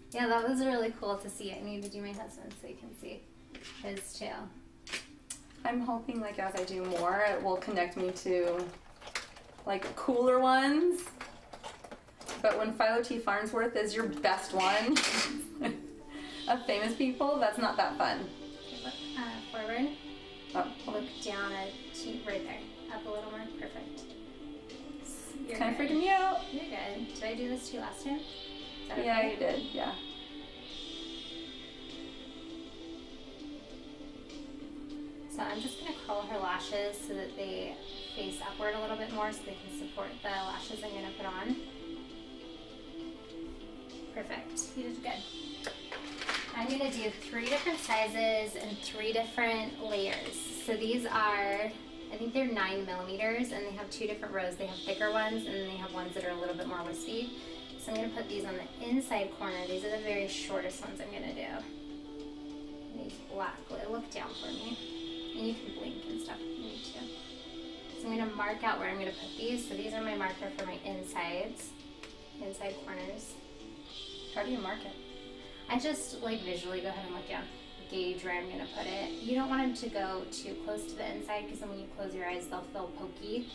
Yeah, that was really cool to see. I need to do my husband so you can see his too. I'm hoping like as I do more, it will connect me to like cooler ones. But when Philo T. Farnsworth is your best one of famous people, that's not that fun. Okay, look forward. Oh, Look down right there. Up a little more. Perfect. You're kind of good. freaking me out. You're good. Did I do this to you last time? Is that Yeah, okay? you did. Yeah. So I'm just going to curl her lashes so that they face upward a little bit more so they can support the lashes I'm going to put on. Perfect. You did good. I'm going to do 3 different sizes and 3 different layers. So these are, I think they're 9 millimeters, and they have 2 different rows. They have thicker ones, and then they have ones that are a little bit more wispy. So I'm going to put these on the inside corner. These are the very shortest ones I'm going to do. These black. Look down for me. And you can blink and stuff if you need to. So I'm going to mark out where I'm going to put these. So these are my marker for my insides, inside corners. How do you mark it? I just like visually go ahead and look down, gauge where I'm going to put it. You don't want them to go too close to the inside because then when you close your eyes, they'll feel pokey.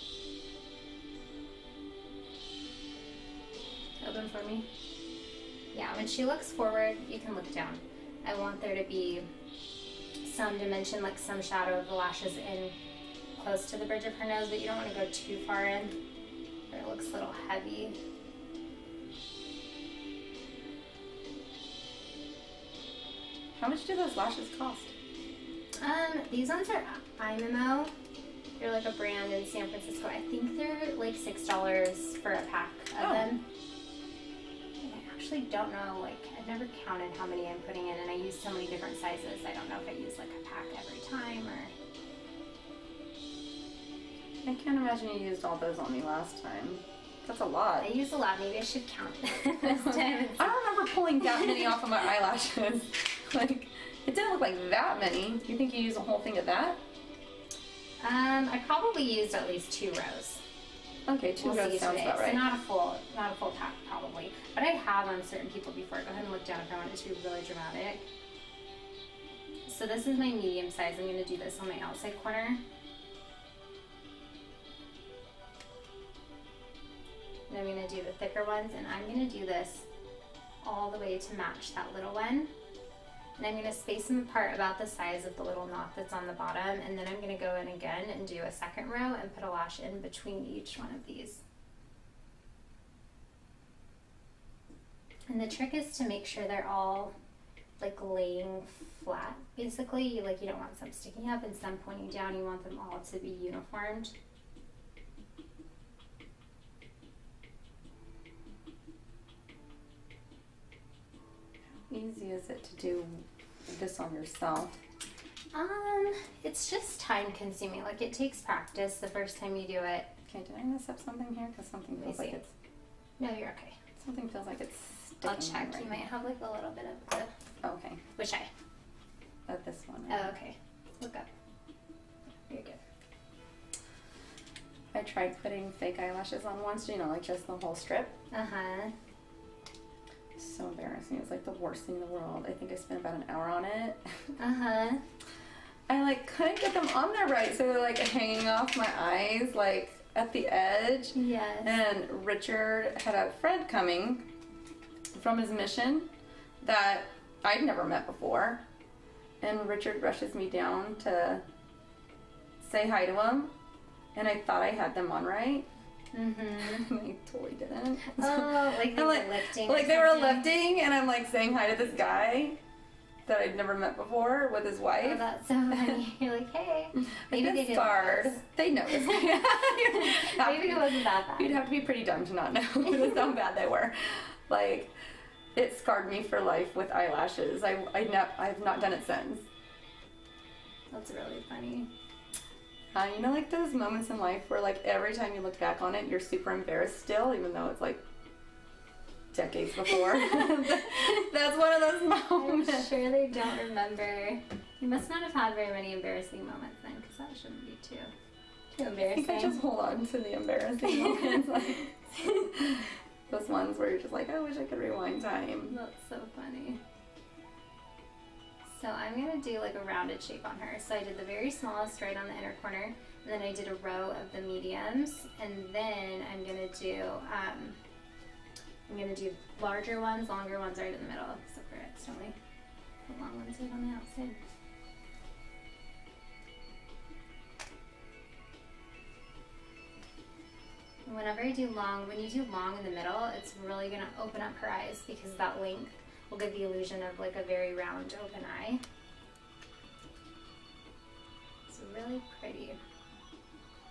Open for me. Yeah, when she looks forward, you can look down. I want there to be some dimension, like some shadow of the lashes in close to the bridge of her nose, but you don't want to go too far in where it looks a little heavy. How much do those lashes cost? These ones are Eyemimo. They're like a brand in San Francisco. I think they're like $6 for a pack of them. And I actually don't know, like, I've never counted how many I'm putting in, and I use so many different sizes. I don't know if I use like a pack every time or... I can't imagine you used all those on me last time. That's a lot. I use a lot. Maybe I should count this time. I don't remember pulling that many off of my eyelashes. Like, it didn't look like that many. You think you used a whole thing of that? I probably used at least 2 rows. Okay, 2 rows sounds about right. So not a full pack probably. But I have on certain people before. Go ahead and look down if I want it to be really dramatic. So this is my medium size. I'm going to do this on my outside corner. And I'm going to do the thicker ones, and I'm going to do this all the way to match that little one. And I'm going to space them apart about the size of the little knot that's on the bottom, and then I'm going to go in again and do a second row and put a lash in between each one of these. And the trick is to make sure they're all like laying flat, basically. Like, you don't want some sticking up and some pointing down. You want them all to be uniformed. Easy is it to do this on yourself? It's just time consuming. Like, it takes practice the first time you do it. Okay, did I mess up something here? Because something feels like it's... No, you're okay. Something feels like it's sticking. I'll check. Right. You might have like a little bit of the... Okay. Which eye? This one. Oh, okay. Look up. You're good. I tried putting fake eyelashes on once, you know, like just the whole strip. Uh-huh. So embarrassing. It was like the worst thing in the world. I think I spent about an hour on it. Uh-huh. I like couldn't get them on there right, so they're like hanging off my eyes, like at the edge. Yes. And Richard had a friend coming from his mission that I'd never met before. And Richard rushes me down to say hi to him, and I thought I had them on right. Mm-hmm. And I totally didn't. Oh, like they were lifting. Like they were lifting, and I'm like saying hi to this guy that I'd never met before with his wife. Oh, that's so funny. You're like, hey. Maybe they didn't scarred. They noticed. Maybe it wasn't that bad. You'd have to be pretty dumb to not know how bad they were. Like, it scarred me for life with eyelashes. I've not done it since. That's really funny. You know, like those moments in life where like every time you look back on it, you're super embarrassed still, even though it's like decades before. That's one of those moments. I'm sure they don't remember. You must not have had very many embarrassing moments then, because that shouldn't be too embarrassing. I think I just hold on to the embarrassing moments. Like, those ones where you're just like, I wish I could rewind time. That's so funny. So I'm going to do like a rounded shape on her. So I did the very smallest right on the inner corner, and then I did a row of the mediums, and then I'm going to do larger ones, longer ones right in the middle, except for accidentally put long ones right on the outside. And whenever I do long, when you do long in the middle, it's really going to open up her eyes, because that length will give the illusion of like a very round open eye. It's really pretty.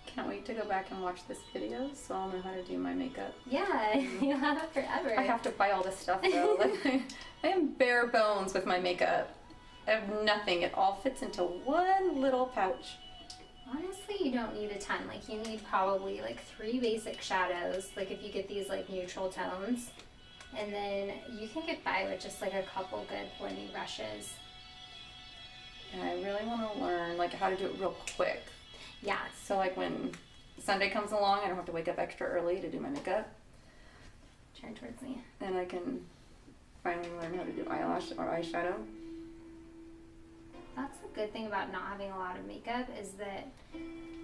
Can't wait to go back and watch this video so I'll know how to do my makeup. Yeah, you'll have it forever. I have to buy all this stuff though. Like, I am bare bones with my makeup. I have nothing. It all fits into one little pouch. Honestly, you don't need a ton. Like, you need probably like 3 basic shadows, like if you get these like neutral tones. And then you can get by with just like a couple good blending brushes. And I really want to learn like how to do it real quick. Yeah. So like when Sunday comes along, I don't have to wake up extra early to do my makeup. Turn towards me. And I can finally learn how to do eyelash or eyeshadow. That's the good thing about not having a lot of makeup, is that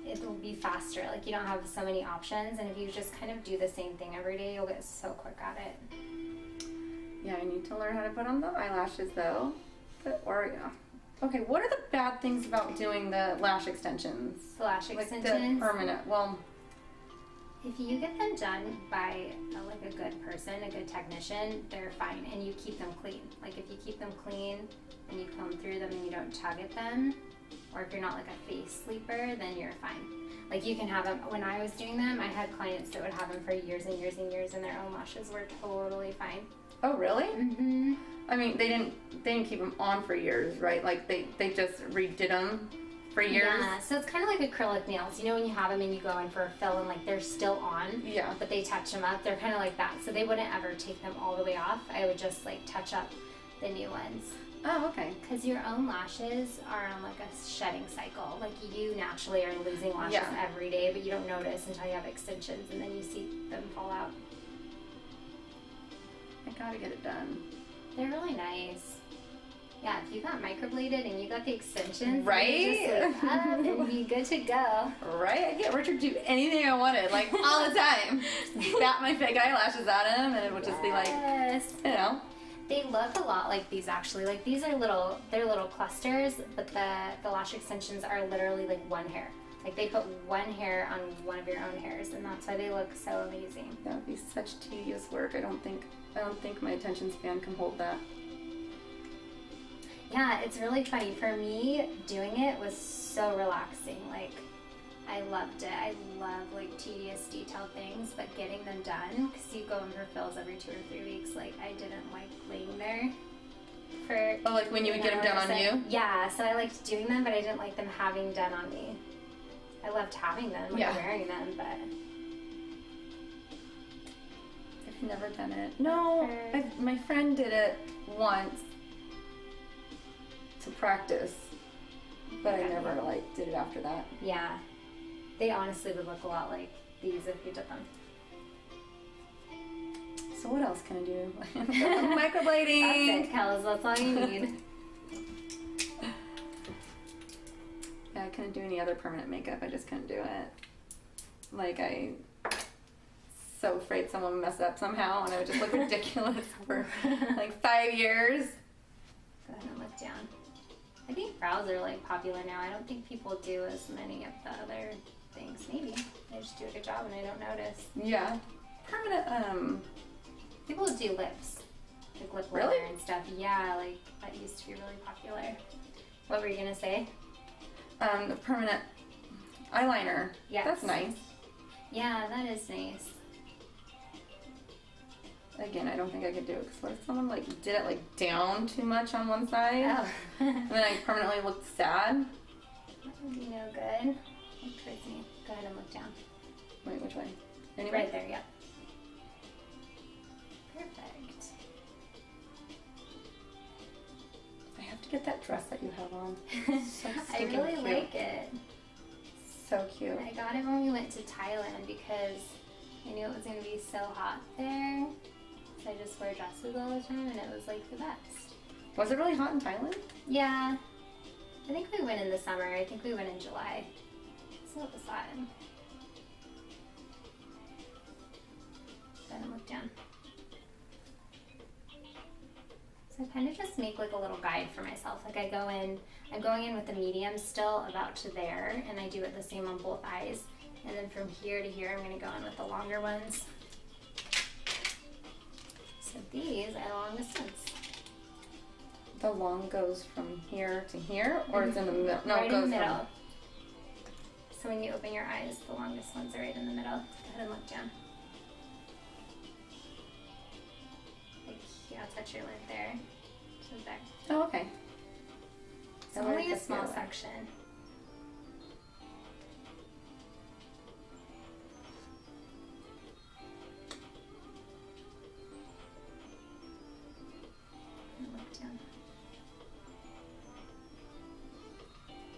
it will be faster. Like, you don't have so many options, and if you just kind of do the same thing every day, you'll get so quick at it. Yeah, I need to learn how to put on the eyelashes though. Okay, what are the bad things about doing the lash extensions? The lash Like extensions? the permanent, well, If you get them done by like a good person, a good technician, they're fine, and you keep them clean. Like if you keep them clean and you comb through them and you don't tug at them, or if you're not like a face sleeper, then you're fine. Like you can have them. When I was doing them, I had clients that would have them for years and years and years, and their own lashes were totally fine. Oh, really? Mm-hmm. I mean, they didn't keep them on for years, right? Like they just redid them for years. Yeah, so it's kind of like acrylic nails. You know when you have them and you go in for a fill and like they're still on, Yeah. but they touch them up. They're kind of like that. So they wouldn't ever take them all the way off. I would just like touch up the new ones. Oh, okay. Because your own lashes are on like a shedding cycle. Like you naturally are losing lashes every day, but you don't notice until you have extensions and then you see them fall out. I gotta get it done. They're really nice. Yeah, if you got microbladed and you got the extensions, right? You just like up and be good to go. Right? I get Richard to do anything I wanted, like all the time. Bat my fake eyelashes at him, and it would just be like, you know. They look a lot like these actually. Like these are they're little clusters, but the lash extensions are literally like one hair. Like they put one hair on one of your own hairs, and that's why they look so amazing. That would be such tedious work. I don't think my attention span can hold that. Yeah, it's really funny. For me, doing it was so relaxing. Like, I loved it. I love, like, tedious, detailed things, but getting them done, because you go in for fills every 2 or 3 weeks, like, I didn't like laying there for... Oh, like when you would get them done on you? Yeah, so I liked doing them, but I didn't like them having done on me. I loved having them, like, wearing them, but... I've never done it. No, my friend did it once. To practice, but I never like did it after that. Yeah, they honestly would look a lot like these if you did them. So what else can I do? Microblading. That's it, Kels. That's all you need. Yeah, I couldn't do any other permanent makeup. I just couldn't do it. Like so afraid someone would mess it up somehow, and I would just look ridiculous for like 5 years. Go ahead and look down. I think brows are like popular now. I don't think people do as many of the other things. Maybe they just do a good job and I don't notice. Yeah, permanent. People do lips, like lip really? liner and stuff. Yeah, like that used to be really popular. What were you gonna say? The permanent eyeliner. Yeah, that's nice. Yeah, that is nice. Again, I don't think I could do it because what if someone like did it like down too much on one side, and then I permanently looked sad? That would be no good. Look towards me. Go ahead and look down. Wait, which way? Anyway? Right there, yeah. Perfect. I have to get that dress that you have on. So I really cute. like it. So cute. I got it when we went to Thailand because I knew it was going to be so hot there. So I just wore dresses all the time and it was like the best. Was it really hot in Thailand? Yeah. I think we went in the summer. I think we went in July. So it was hot. Go ahead and look down. So I kind of just make like a little guide for myself. Like I'm going in with the medium still about to there, and I do it the same on both eyes. And then from here to here, I'm going to go in with the longer ones. So these are the longest ones. The long goes from here to here, or it's in the middle? No, right it goes in the middle. from... So when you open your eyes, the longest ones are right in the middle. Go ahead and look down. Like here, I'll touch your lid there. So there. Oh, okay. It's only a small section.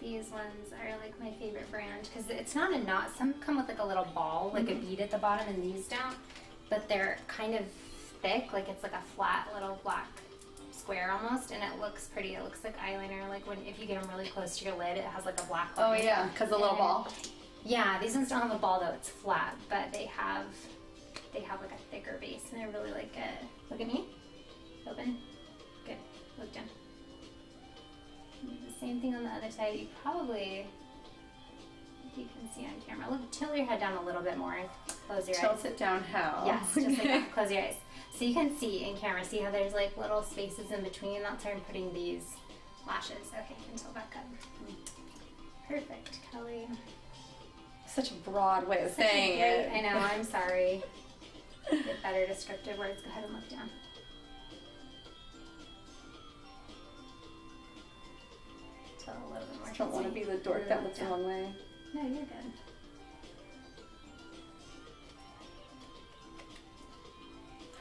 These ones are like my favorite brand because it's not a knot. Some come with like a little ball, like a bead at the bottom, and these don't. But they're kind of thick, like it's like a flat little black square almost, and it looks pretty. It looks like eyeliner. Like if you get them really close to your lid, it has like a black line. Oh yeah, because the little ball. Yeah, these ones don't have a ball though. It's flat, but they have like a thicker base, and I really like it. Look at me. Open. Good. Look down. The same thing on the other side. You probably, if you can see on camera. Look, tilt your head down a little bit more and close your eyes. Tilt it down how? Yes, just like that. Close your eyes. So you can see in camera, see how there's like little spaces in between? That's where I'm putting these lashes. Okay, you can tilt back up. Perfect, Kelly. Such a broad way of saying it. I know, I'm sorry. Get better descriptive words. Go ahead and look down. Tilt a little bit more. I don't want to be the dork that looks one way. No, you're good.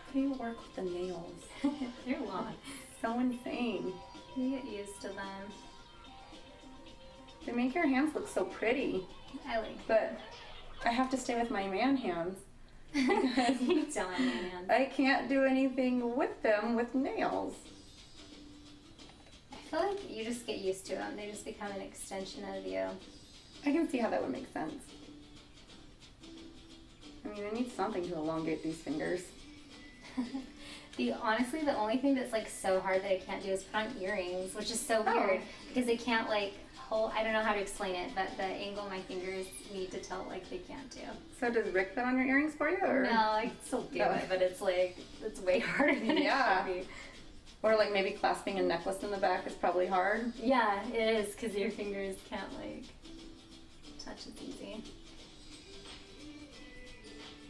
How do you work with the nails? They're long. So insane. You get used to them. They make your hands look so pretty. I like But I have to stay with my man hands. You don't have man hands. I can't do anything with them with nails. I feel like you just get used to them. They just become an extension of you. I can see how that would make sense. I mean, I need something to elongate these fingers. Honestly, the only thing that's like so hard that I can't do is put on earrings, which is so weird because I can't like hold. I don't know how to explain it, but the angle my fingers need to tilt like they can't do. So does Rick put on your earrings for you? Or? No, I can still do it, but it's like it's way harder than it should be. Or like maybe clasping a necklace in the back is probably hard. Yeah, it is because your fingers can't like touch as easy.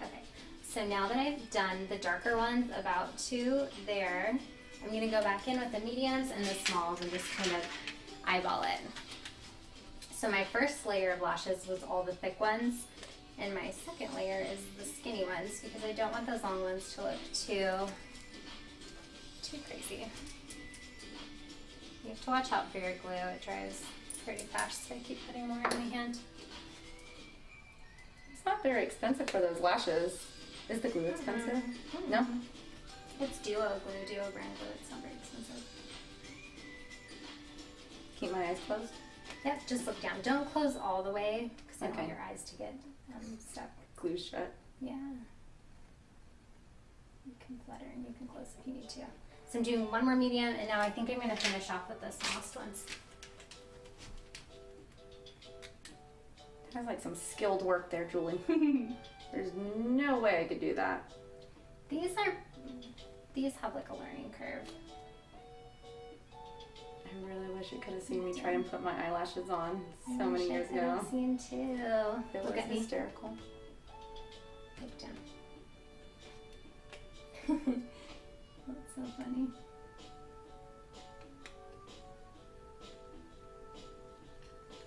Okay, so now that I've done the darker ones about to there, I'm going to go back in with the mediums and the smalls and just kind of eyeball it. So my first layer of lashes was all the thick ones, and my second layer is the skinny ones because I don't want those long ones to look too crazy. You have to watch out for your glue. It dries pretty fast, so I keep putting more in my hand. It's not very expensive for those lashes. Is the glue expensive? No? It's Duo glue, Duo brand glue. It's not very expensive. Keep my eyes closed? Yep, just look down. Don't close all the way because I don't want Okay. your eyes to get stuck. Glue shut. Yeah. You can flutter and you can close if you need to. So I'm doing one more medium, and now I think I'm going to finish off with the smallest ones. That's like some skilled work there, Julie. There's no way I could do that. These have like a learning curve. I really wish you could have seen me try and put my eyelashes on so many years I ago. have seen too. It Look was at me. hysterical. Look down. That's so funny.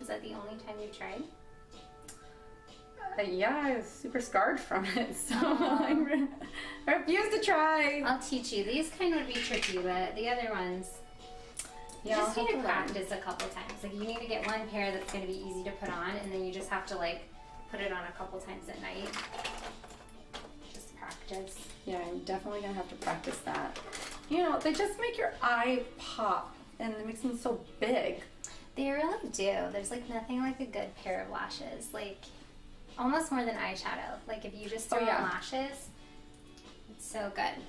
Is that the only time you tried? Yeah, I was super scarred from it, so I refuse to try. I'll teach you. These kind would be tricky, but the other ones, you Yeah, just I'll need to have to learn. practice a couple times. Like you need to get one pair that's going to be easy to put on, and then you just have to like put it on a couple times at night. Just practice. Yeah, I'm definitely gonna have to practice that. You know, they just make your eye pop, and it makes them so big. They really do. There's like nothing like a good pair of lashes. Like almost more than eyeshadow. Like if you just throw on lashes, it's so good.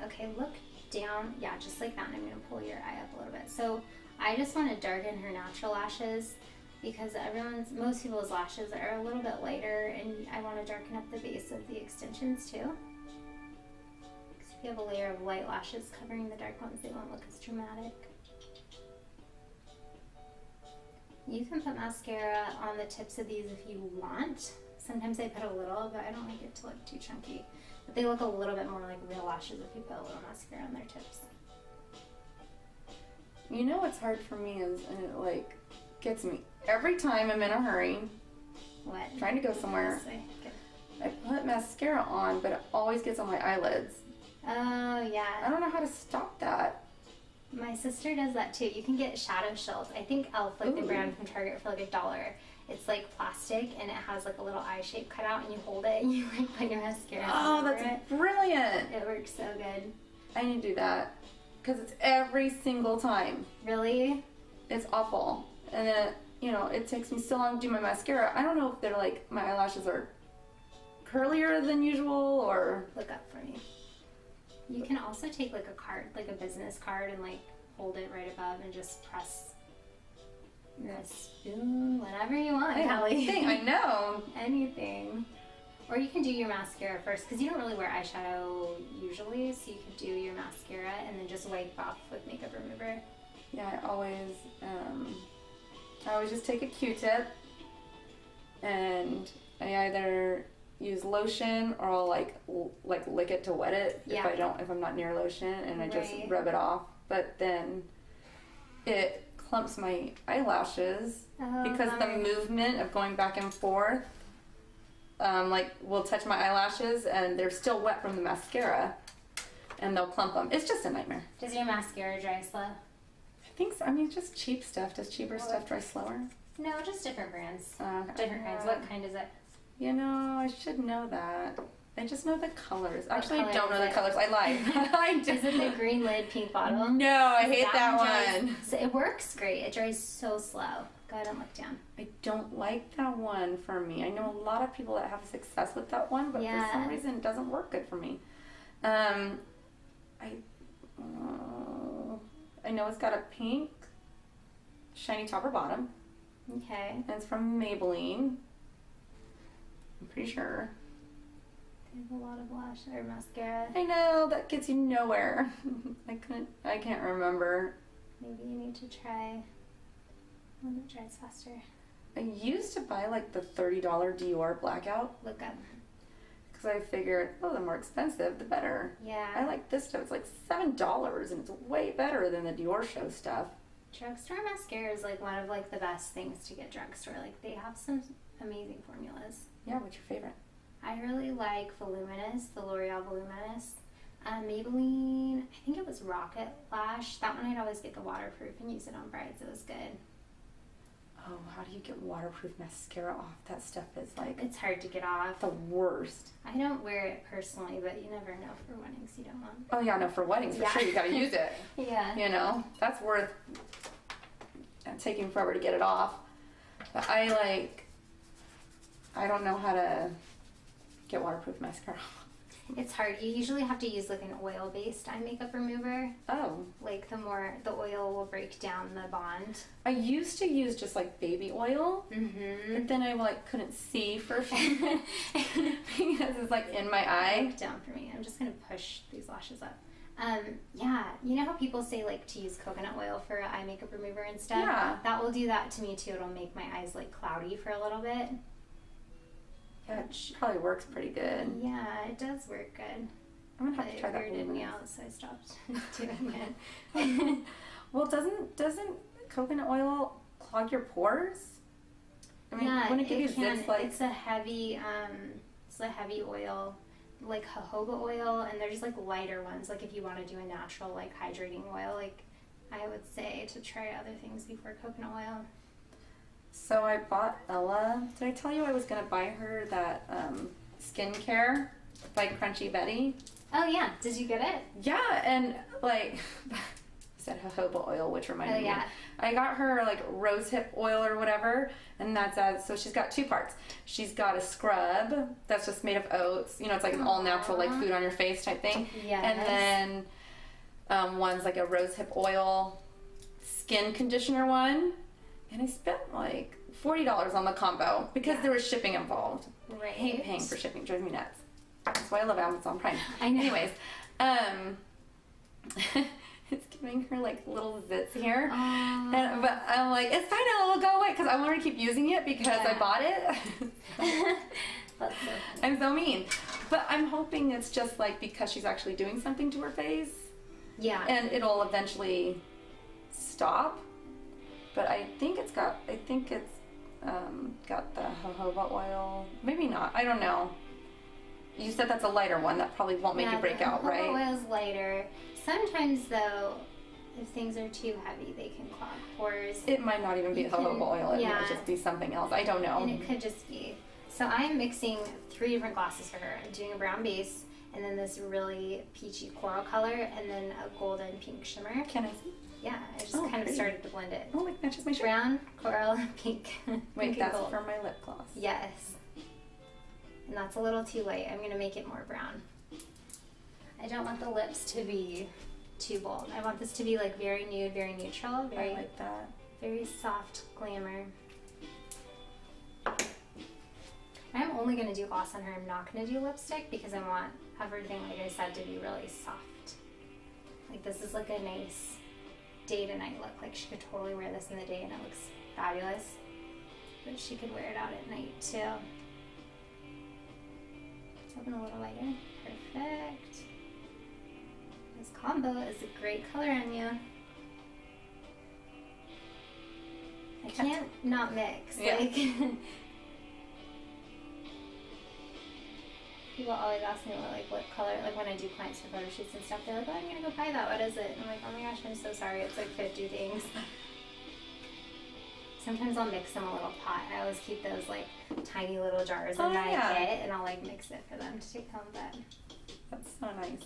Okay, look down. Yeah, just like that. And I'm gonna pull your eye up a little bit. So I just want to darken her natural lashes because most people's lashes are a little bit lighter, and I want to darken up the base of the extensions too. Because if you have a layer of light lashes covering the dark ones, they won't look as dramatic. You can put mascara on the tips of these if you want. Sometimes I put a little, but I don't like it to look too chunky. But they look a little bit more like real lashes if you put a little mascara on their tips. You know what's hard for me is, and it like gets me every time I'm in a hurry, What? trying to go somewhere. This way. Good. I put mascara on, but it always gets on my eyelids. Oh, I yeah. don't know how to stop that. My sister does that too. You can get shadow shields. I think Elf, like the brand from Target, for like $1. It's like plastic, and it has like a little eye shape cut out, and you hold it, and you like put your mascara Oh, over that's it. brilliant. It works so good. I need to do that because it's every single time. Really? It's awful. And then, it takes me so long to do my mascara. I don't know if they're like, my eyelashes are curlier than usual or... Look up for me. You can also take like a card, like a business card, and like hold it right above and just press Or a spoon, whatever you want, Kelly. I know. Anything. Or you can do your mascara first, because you don't really wear eyeshadow usually, so you could do your mascara and then just wipe off with makeup remover. Yeah, I always just take a Q-tip and I either use lotion or I'll like lick it to wet it if I'm not near lotion, and I just rub it off. But then it clumps my eyelashes because the movement of going back and forth will touch my eyelashes and they're still wet from the mascara and they'll clump them. It's just a nightmare. Does your mascara dry slow? I think so. I mean, just cheap stuff. Does cheaper stuff dry slower? No, just different brands. Okay. Different kinds. What kind is it? You know, I should know that. I just know the colors. Actually, I color don't know is the it? colors. I lied. I Is it the green lid, pink bottle? No, I hate that one. Dries, so it works great. It dries so slow. Go ahead and look down. I don't like that one for me. I know a lot of people that have success with that one, but for some reason it doesn't work good for me. I know it's got a pink shiny top or bottom. Okay. And it's from Maybelline. I'm pretty sure. They have a lot of lash or mascara. I know, that gets you nowhere. I can't remember. Maybe you need to try one that dries faster. I used to buy like the $30 Dior Blackout. Look up. Because I figured, the more expensive, the better. Yeah. I like this stuff. It's like $7 and it's way better than the Dior show stuff. Drugstore mascara is like one of like the best things to get drugstore. Like they have some amazing formulas. Yeah, what's your favorite? I really like Voluminous, the L'Oreal Voluminous. Maybelline, I think it was Rocket Lash. That one I'd always get the waterproof and use it on brides. It was good. Oh, how do you get waterproof mascara off? That stuff is like... It's hard to get off. The worst. I don't wear it personally, but you never know for weddings you don't want. Oh yeah, no, for weddings for sure you gotta use it. Yeah. You know, that's worth taking forever to get it off. But I don't know how to get waterproof mascara. It's hard. You usually have to use like an oil-based eye makeup remover. Oh. Like the oil will break down the bond. I used to use just like baby oil, Mm-hmm. but then I couldn't see for a few because it's like in my eye. Look down for me. I'm just gonna push these lashes up. Yeah, you know how people say like to use coconut oil for eye makeup remover and stuff? Yeah. That will do that to me too. It'll make my eyes like cloudy for a little bit. Yeah, it probably works pretty good. Yeah, it does work good. I'm gonna have to try that. It weirded me out, so I stopped doing it. Well, doesn't coconut oil clog your pores? I mean, yeah, wouldn't it give you zits like? It's a heavy oil, like jojoba oil, and there's like lighter ones. Like if you want to do a natural like hydrating oil, like I would say to try other things before coconut oil. So I bought Ella. Did I tell you I was gonna buy her that skincare by Crunchy Betty? Oh yeah, did you get it? Yeah, and like I said jojoba oil, which reminded me. Yeah. I got her like rosehip oil or whatever, and so she's got two parts. She's got a scrub that's just made of oats. You know, it's like an all natural like food on your face type thing. Yes. And then one's like a rosehip oil skin conditioner one. And I spent like $40 on the combo because there was shipping involved. Right. I hate paying for shipping. It drives me nuts. That's why I love Amazon Prime. I know. Anyways, it's giving her like little zits here. But I'm like, it's fine, it'll go away because I want her to keep using it because I bought it. That's so funny. I'm so mean. But I'm hoping it's just like because she's actually doing something to her face. Yeah. And it'll eventually stop. But I think it's got the jojoba oil. Maybe not. I don't know. You said that's a lighter one. That probably won't make you break out, right? Jojoba oil is lighter. Sometimes though, if things are too heavy, they can clog pores. It might not even be jojoba oil. It might just be something else. I don't know. And it could just be. So I'm mixing 3 different glosses for her. I'm doing a brown base, and then this really peachy coral color, and then a golden pink shimmer. Can I see? Yeah, I just kind of started to blend it. Oh, it matches my shirt. Brown, coral, pink. Wait, pink that's for my lip gloss. Yes. And that's a little too light. I'm going to make it more brown. I don't want the lips to be too bold. I want this to be like very nude, very neutral. I like that. Very soft glamour. I'm only going to do gloss on her. I'm not going to do lipstick because I want everything, like I said, to be really soft. Like this is like a nice day to night look. Like she could totally wear this in the day and it looks fabulous. But she could wear it out at night too. Let's open a little lighter. Perfect. This combo is a great color on you. I can't not mix. Yeah. Like people always ask me what color, like when I do clients for photo shoots and stuff, they're like, oh, I'm gonna go buy that, what is it? And I'm like, oh my gosh, I'm so sorry, it's like 50 things. Sometimes I'll mix them a little pot. I always keep those like tiny little jars in my kit, and I'll like mix it for them to take home, but. That's so nice.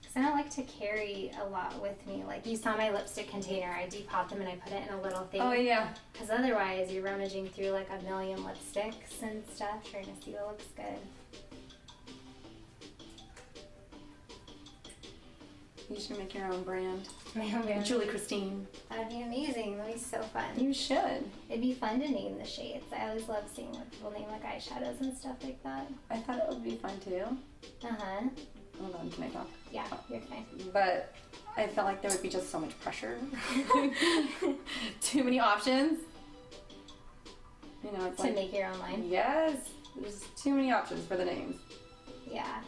Because I don't like to carry a lot with me. Like you saw my lipstick container, I depot them and I put it in a little thing. Oh yeah. Because otherwise you're rummaging through like a million lipsticks and stuff, trying to see what looks good. You should make your own brand. My own brand. Julie Christine. That'd be amazing. That'd be so fun. You should. It'd be fun to name the shades. I always love seeing what people name like eyeshadows and stuff like that. I thought it would be fun too. Uh-huh. Hold on, can I talk? Yeah, you're fine. But I felt like there would be just so much pressure. Too many options. You know, it's to make your own line. Yes. There's too many options for the names. Yeah.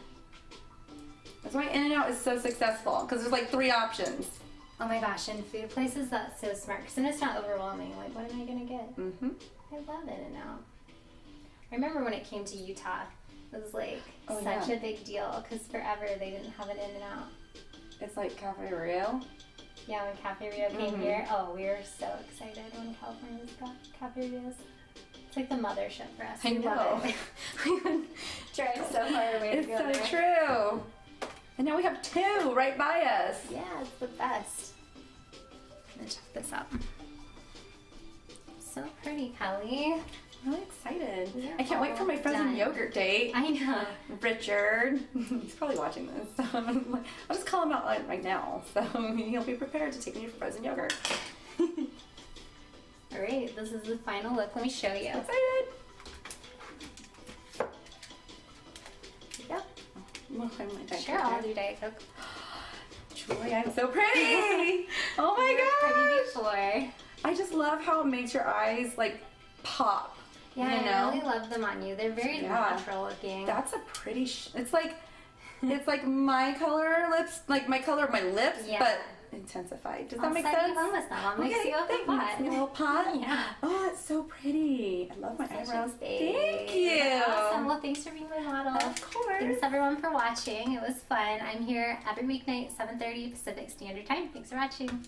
That's why In-N-Out is so successful, because there's like 3 options. Oh my gosh, in food places, that's so smart, because then it's not overwhelming. Like, what am I going to get? Mm-hmm. I love In-N-Out. I remember when it came to Utah, it was like such a big deal, because forever they didn't have an In-N-Out. It's like Cafe Rio. Yeah, when Cafe Rio came here, oh, we were so excited when California's got Cafe Rios. It's like the mothership for us. I know. Love it. We would drive so far away to go It's so there. true. And now we have 2 right by us. Yeah, it's the best. I'm gonna check this out. So pretty, Kelly. I'm really excited. We're I can't wait for my frozen done. yogurt date. I know. Richard. He's probably watching this. So I'll just call him out right now. So he'll be prepared to take me to frozen yogurt. All right, this is the final look. Let me show you. Excited. Yep. Well, I'm my Diet Sure, Coke I'll here. do Diet Coke. Julie, I'm so pretty. Oh my Pretty gosh. before. I just love how it makes your eyes like pop. Yeah, you know? I really love them on you. They're very natural looking. That's a pretty. It's like my color lips, like my color of my lips, but intensified. Does that make sense? I'll send you home with some. I'll mix you up in pot. A little pot. Yeah. Oh, it's so pretty. I love my eyebrows. Thank you. Awesome. Well, thanks for being my model. Of course. Thanks everyone for watching. It was fun. I'm here every weeknight, 7:30 Pacific Standard Time. Thanks for watching.